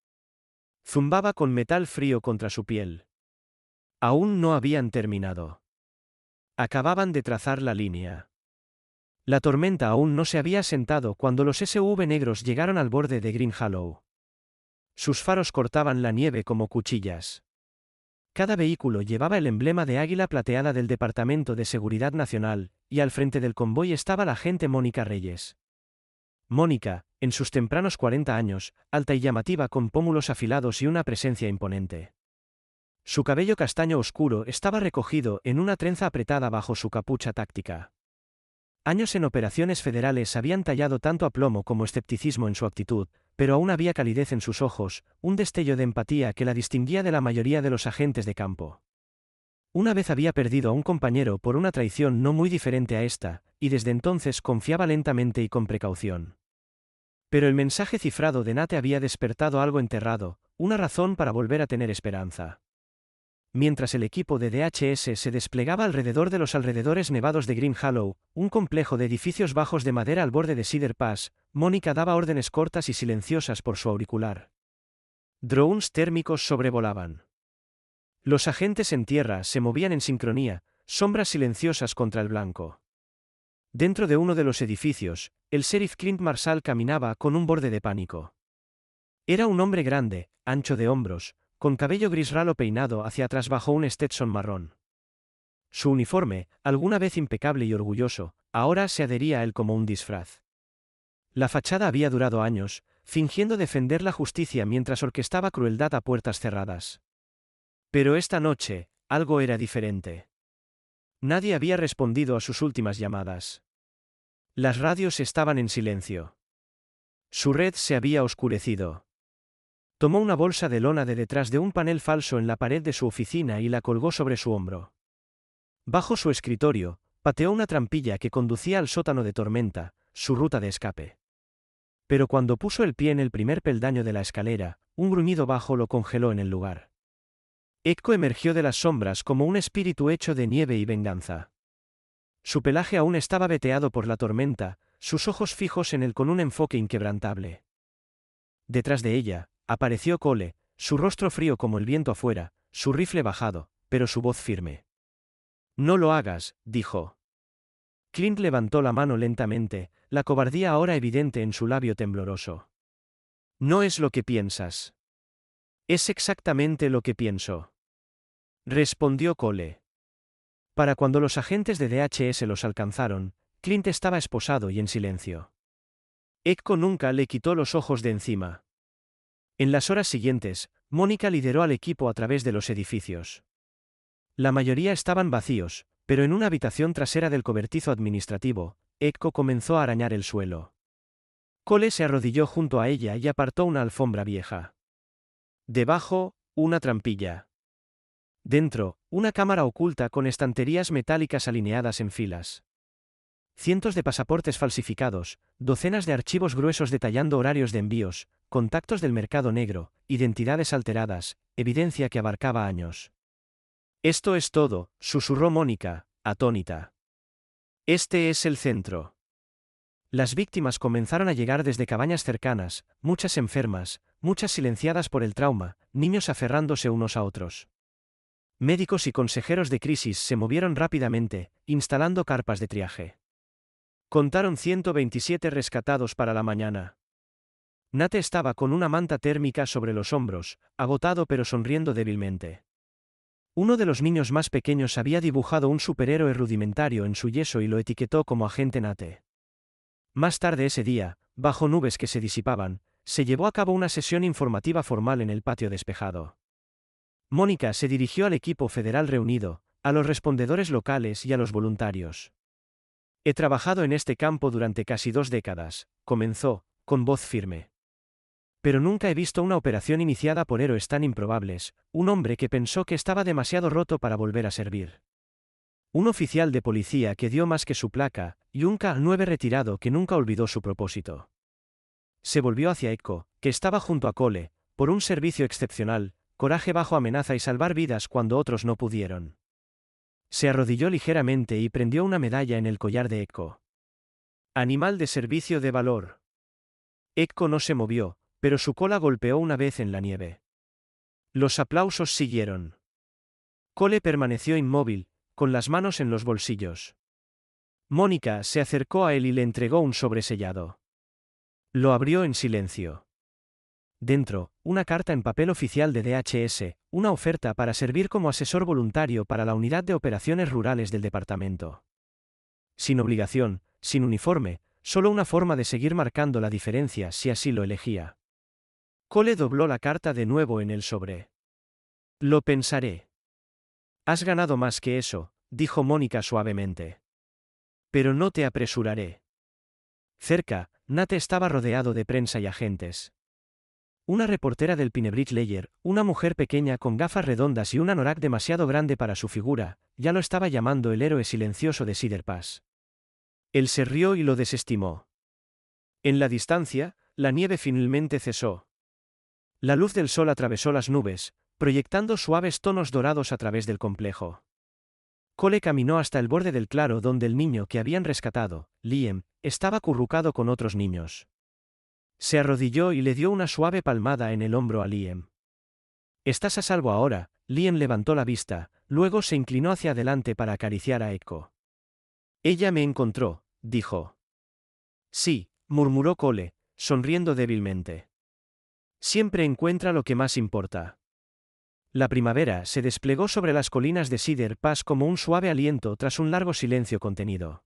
Zumbaba con metal frío contra su piel. Aún no habían terminado. Acababan de trazar la línea. La tormenta aún no se había asentado cuando los SUV negros llegaron al borde de Green Hollow. Sus faros cortaban la nieve como cuchillas. Cada vehículo llevaba el emblema de águila plateada del Departamento de Seguridad Nacional, y al frente del convoy estaba la agente Mónica Reyes. Mónica, en sus tempranos 40 años, alta y llamativa con pómulos afilados y una presencia imponente. Su cabello castaño oscuro estaba recogido en una trenza apretada bajo su capucha táctica. Años en operaciones federales habían tallado tanto aplomo como escepticismo en su actitud, pero aún había calidez en sus ojos, un destello de empatía que la distinguía de la mayoría de los agentes de campo. Una vez había perdido a un compañero por una traición no muy diferente a esta, y desde entonces confiaba lentamente y con precaución. Pero el mensaje cifrado de Nate había despertado algo enterrado, una razón para volver a tener esperanza. Mientras el equipo de DHS se desplegaba alrededor de los alrededores nevados de Green Hollow, un complejo de edificios bajos de madera al borde de Cedar Pass, Mónica daba órdenes cortas y silenciosas por su auricular. Drones térmicos sobrevolaban. Los agentes en tierra se movían en sincronía, sombras silenciosas contra el blanco. Dentro de uno de los edificios, el sheriff Clint Marshall caminaba con un borde de pánico. Era un hombre grande, ancho de hombros, con cabello gris ralo peinado hacia atrás bajo un Stetson marrón. Su uniforme, alguna vez impecable y orgulloso, ahora se adhería a él como un disfraz. La fachada había durado años, fingiendo defender la justicia mientras orquestaba crueldad a puertas cerradas. Pero esta noche, algo era diferente. Nadie había respondido a sus últimas llamadas. Las radios estaban en silencio. Su red se había oscurecido. Tomó una bolsa de lona de detrás de un panel falso en la pared de su oficina y la colgó sobre su hombro. Bajo su escritorio, pateó una trampilla que conducía al sótano de Tormenta, su ruta de escape. Pero cuando puso el pie en el primer peldaño de la escalera, un gruñido bajo lo congeló en el lugar. Echo emergió de las sombras como un espíritu hecho de nieve y venganza. Su pelaje aún estaba veteado por la tormenta, sus ojos fijos en él con un enfoque inquebrantable. Detrás de ella, apareció Cole, su rostro frío como el viento afuera, su rifle bajado, pero su voz firme. «No lo hagas», dijo. Clint levantó la mano lentamente, la cobardía ahora evidente en su labio tembloroso. «No es lo que piensas». «Es exactamente lo que pienso», respondió Cole. Para cuando los agentes de DHS los alcanzaron, Clint estaba esposado y en silencio. Echo nunca le quitó los ojos de encima. En las horas siguientes, Mónica lideró al equipo a través de los edificios. La mayoría estaban vacíos, pero en una habitación trasera del cobertizo administrativo, Echo comenzó a arañar el suelo. Cole se arrodilló junto a ella y apartó una alfombra vieja. Debajo, una trampilla. Dentro, una cámara oculta con estanterías metálicas alineadas en filas. Cientos de pasaportes falsificados, docenas de archivos gruesos detallando horarios de envíos, contactos del mercado negro, identidades alteradas, evidencia que abarcaba años. «Esto es todo», susurró Mónica, atónita. «Este es el centro». Las víctimas comenzaron a llegar desde cabañas cercanas, muchas enfermas, muchas silenciadas por el trauma, niños aferrándose unos a otros. Médicos y consejeros de crisis se movieron rápidamente, instalando carpas de triaje. Contaron 127 rescatados para la mañana. Nate estaba con una manta térmica sobre los hombros, agotado pero sonriendo débilmente. Uno de los niños más pequeños había dibujado un superhéroe rudimentario en su yeso y lo etiquetó como agente Nate. Más tarde ese día, bajo nubes que se disipaban, se llevó a cabo una sesión informativa formal en el patio despejado. Mónica se dirigió al equipo federal reunido, a los respondedores locales y a los voluntarios. «He trabajado en este campo durante casi 2 décadas», comenzó, con voz firme. «Pero nunca he visto una operación iniciada por héroes tan improbables, un hombre que pensó que estaba demasiado roto para volver a servir. Un oficial de policía que dio más que su placa, y un K-9 retirado que nunca olvidó su propósito». Se volvió hacia Echo, que estaba junto a Cole, por un servicio excepcional, coraje bajo amenaza y salvar vidas cuando otros no pudieron. Se arrodilló ligeramente y prendió una medalla en el collar de Echo. «Animal de servicio de valor». Echo no se movió, pero su cola golpeó una vez en la nieve. Los aplausos siguieron. Cole permaneció inmóvil, con las manos en los bolsillos. Mónica se acercó a él y le entregó un sobresellado. Lo abrió en silencio. Dentro, una carta en papel oficial de DHS, una oferta para servir como asesor voluntario para la Unidad de Operaciones Rurales del departamento. Sin obligación, sin uniforme, solo una forma de seguir marcando la diferencia si así lo elegía. Cole dobló la carta de nuevo en el sobre. «Lo pensaré». «Has ganado más que eso», dijo Mónica suavemente. «Pero no te apresuraré». Cerca, Nate estaba rodeado de prensa y agentes. Una reportera del Pinebridge Ledger, una mujer pequeña con gafas redondas y un anorak demasiado grande para su figura, ya lo estaba llamando el héroe silencioso de Cedar Pass. Él se rió y lo desestimó. En la distancia, la nieve finalmente cesó. La luz del sol atravesó las nubes, proyectando suaves tonos dorados a través del complejo. Cole caminó hasta el borde del claro donde el niño que habían rescatado, Liam, estaba acurrucado con otros niños. Se arrodilló y le dio una suave palmada en el hombro a Liam. «Estás a salvo ahora», Liam levantó la vista, luego se inclinó hacia adelante para acariciar a Echo. «Ella me encontró», dijo. Sí, murmuró Cole, sonriendo débilmente. Siempre encuentra lo que más importa. La primavera se desplegó sobre las colinas de Cedar Pass como un suave aliento tras un largo silencio contenido.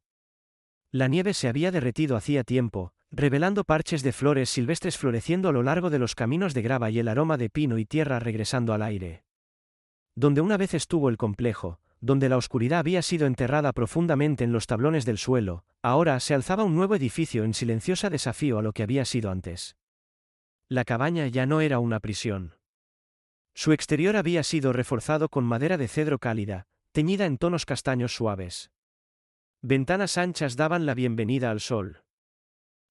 La nieve se había derretido hacía tiempo, revelando parches de flores silvestres floreciendo a lo largo de los caminos de grava y el aroma de pino y tierra regresando al aire. Donde una vez estuvo el complejo, donde la oscuridad había sido enterrada profundamente en los tablones del suelo, ahora se alzaba un nuevo edificio en silencioso desafío a lo que había sido antes. La cabaña ya no era una prisión. Su exterior había sido reforzado con madera de cedro cálida, teñida en tonos castaños suaves. Ventanas anchas daban la bienvenida al sol.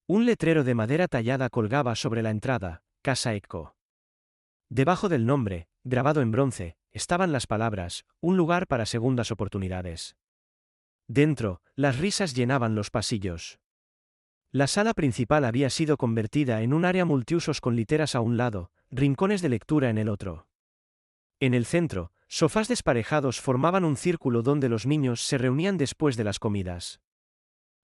Un letrero de madera tallada colgaba sobre la entrada, Casa Echo. Debajo del nombre, grabado en bronce, estaban las palabras, un lugar para segundas oportunidades. Dentro, las risas llenaban los pasillos. La sala principal había sido convertida en un área multiusos con literas a un lado, rincones de lectura en el otro. En el centro, sofás desparejados formaban un círculo donde los niños se reunían después de las comidas.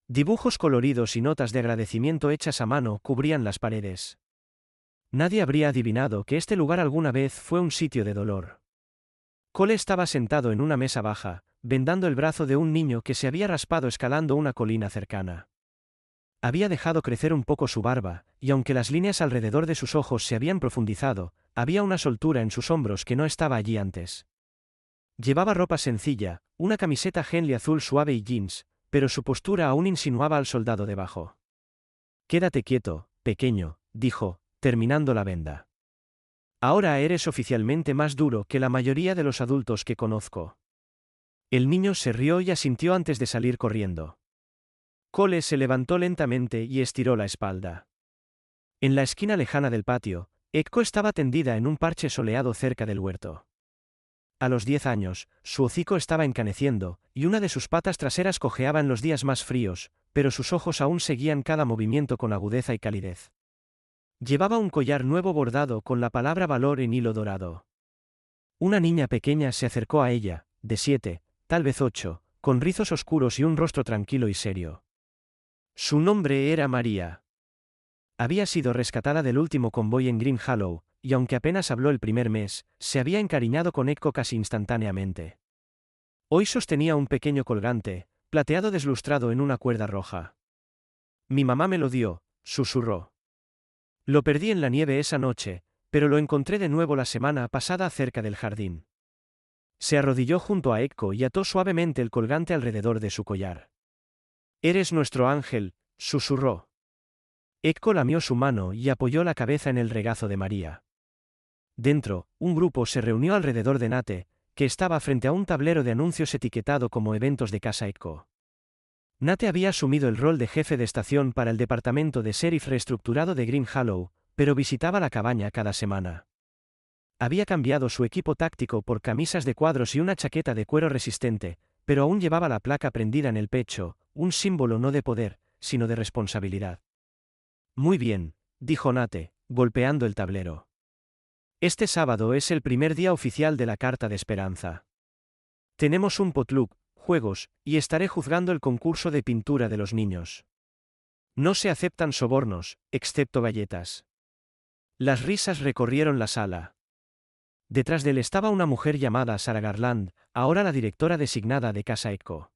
Dibujos coloridos y notas de agradecimiento hechas a mano cubrían las paredes. Nadie habría adivinado que este lugar alguna vez fue un sitio de dolor. Cole estaba sentado en una mesa baja, vendando el brazo de un niño que se había raspado escalando una colina cercana. Había dejado crecer un poco su barba, y aunque las líneas alrededor de sus ojos se habían profundizado, había una soltura en sus hombros que no estaba allí antes. Llevaba ropa sencilla, una camiseta Henley azul suave y jeans, pero su postura aún insinuaba al soldado debajo. «Quédate quieto, pequeño», dijo, terminando la venda. «Ahora eres oficialmente más duro que la mayoría de los adultos que conozco». El niño se rió y asintió antes de salir corriendo. Cole se levantó lentamente y estiró la espalda. En la esquina lejana del patio, Echo estaba tendida en un parche soleado cerca del huerto. A los 10 años, su hocico estaba encaneciendo, y una de sus patas traseras cojeaba en los días más fríos, pero sus ojos aún seguían cada movimiento con agudeza y calidez. Llevaba un collar nuevo bordado con la palabra valor en hilo dorado. Una niña pequeña se acercó a ella, de 7, tal vez 8, con rizos oscuros y un rostro tranquilo y serio. Su nombre era María. Había sido rescatada del último convoy en Green Hollow, y aunque apenas habló el primer mes, se había encariñado con Echo casi instantáneamente. Hoy sostenía un pequeño colgante, plateado deslustrado en una cuerda roja. «Mi mamá me lo dio», susurró. «Lo perdí en la nieve esa noche, pero lo encontré de nuevo la semana pasada cerca del jardín». Se arrodilló junto a Echo y ató suavemente el colgante alrededor de su collar. «Eres nuestro ángel», susurró. Echo lamió su mano y apoyó la cabeza en el regazo de María. Dentro, un grupo se reunió alrededor de Nate, que estaba frente a un tablero de anuncios etiquetado como eventos de Casa Echo. Nate había asumido el rol de jefe de estación para el departamento de sheriff reestructurado de Green Hollow, pero visitaba la cabaña cada semana. Había cambiado su equipo táctico por camisas de cuadros y una chaqueta de cuero resistente, pero aún llevaba la placa prendida en el pecho, un símbolo no de poder, sino de responsabilidad. «Muy bien», dijo Nate, golpeando el tablero. «Este sábado es el primer día oficial de la Carta de Esperanza. Tenemos un potluck, juegos, y estaré juzgando el concurso de pintura de los niños. No se aceptan sobornos, excepto galletas». Las risas recorrieron la sala. Detrás de él estaba una mujer llamada Sarah Garland, ahora la directora designada de Casa Echo.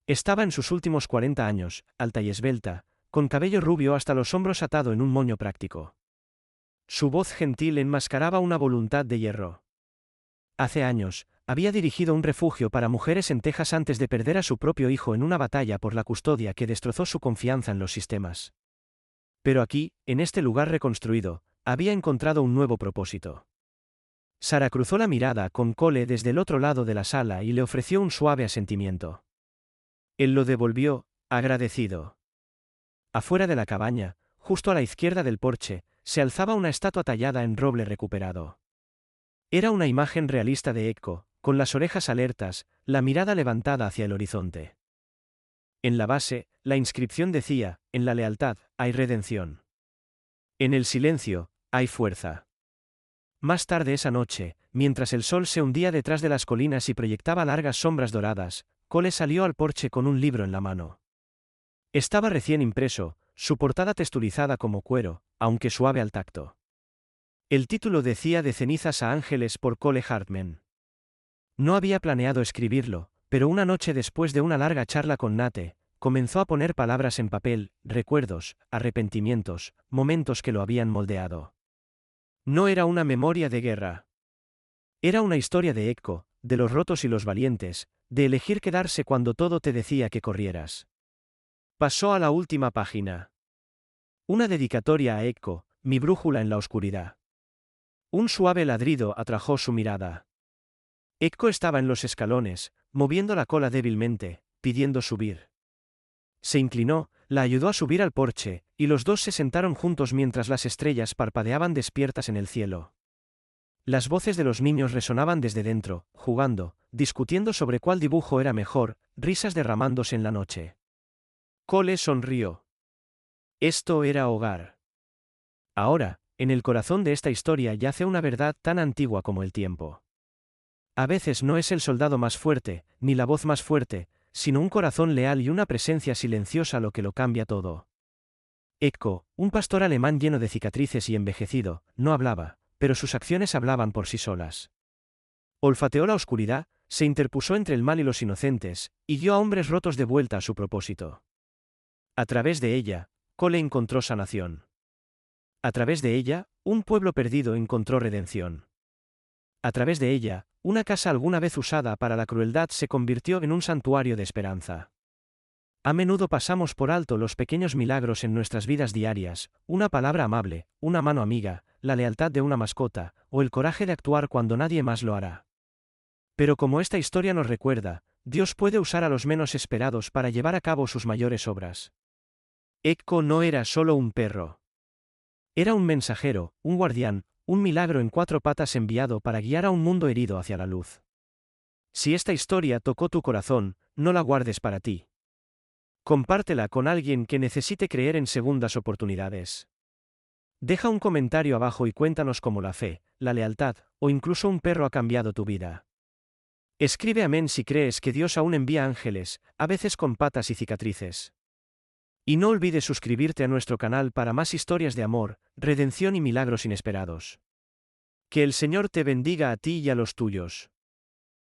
Estaba en sus últimos 40 años, alta y esbelta, con cabello rubio hasta los hombros atado en un moño práctico. Su voz gentil enmascaraba una voluntad de hierro. Hace años, había dirigido un refugio para mujeres en Texas antes de perder a su propio hijo en una batalla por la custodia que destrozó su confianza en los sistemas. Pero aquí, en este lugar reconstruido, había encontrado un nuevo propósito. Sarah cruzó la mirada con Cole desde el otro lado de la sala y le ofreció un suave asentimiento. Él lo devolvió, agradecido. Afuera de la cabaña, justo a la izquierda del porche, se alzaba una estatua tallada en roble recuperado. Era una imagen realista de Echo, con las orejas alertas, la mirada levantada hacia el horizonte. En la base, la inscripción decía: «En la lealtad, hay redención. En el silencio, hay fuerza». Más tarde esa noche, mientras el sol se hundía detrás de las colinas y proyectaba largas sombras doradas, Cole salió al porche con un libro en la mano. Estaba recién impreso, su portada texturizada como cuero, aunque suave al tacto. El título decía De cenizas a ángeles por Cole Hartman. No había planeado escribirlo, pero una noche después de una larga charla con Nate, comenzó a poner palabras en papel, recuerdos, arrepentimientos, momentos que lo habían moldeado. No era una memoria de guerra. Era una historia de Ekko, de los rotos y los valientes, de elegir quedarse cuando todo te decía que corrieras. Pasó a la última página. Una dedicatoria a Ekko, mi brújula en la oscuridad. Un suave ladrido atrajo su mirada. Ekko estaba en los escalones, moviendo la cola débilmente, pidiendo subir. Se inclinó, la ayudó a subir al porche, y los dos se sentaron juntos mientras las estrellas parpadeaban despiertas en el cielo. Las voces de los niños resonaban desde dentro, jugando, discutiendo sobre cuál dibujo era mejor, risas derramándose en la noche. Cole sonrió. Esto era hogar. Ahora, en el corazón de esta historia yace una verdad tan antigua como el tiempo. A veces no es el soldado más fuerte, ni la voz más fuerte, sino un corazón leal y una presencia silenciosa lo que lo cambia todo. Ekko, un pastor alemán lleno de cicatrices y envejecido, no hablaba, pero sus acciones hablaban por sí solas. Olfateó la oscuridad, se interpuso entre el mal y los inocentes, y dio a hombres rotos de vuelta a su propósito. A través de ella, Cole encontró sanación. A través de ella, un pueblo perdido encontró redención. A través de ella, una casa alguna vez usada para la crueldad se convirtió en un santuario de esperanza. A menudo pasamos por alto los pequeños milagros en nuestras vidas diarias, una palabra amable, una mano amiga, la lealtad de una mascota, o el coraje de actuar cuando nadie más lo hará. Pero como esta historia nos recuerda, Dios puede usar a los menos esperados para llevar a cabo sus mayores obras. Ekko no era solo un perro. Era un mensajero, un guardián, un milagro en 4 patas enviado para guiar a un mundo herido hacia la luz. Si esta historia tocó tu corazón, no la guardes para ti. Compártela con alguien que necesite creer en segundas oportunidades. Deja un comentario abajo y cuéntanos cómo la fe, la lealtad, o incluso un perro ha cambiado tu vida. Escribe amén si crees que Dios aún envía ángeles, a veces con patas y cicatrices. Y no olvides suscribirte a nuestro canal para más historias de amor, redención y milagros inesperados. Que el Señor te bendiga a ti y a los tuyos.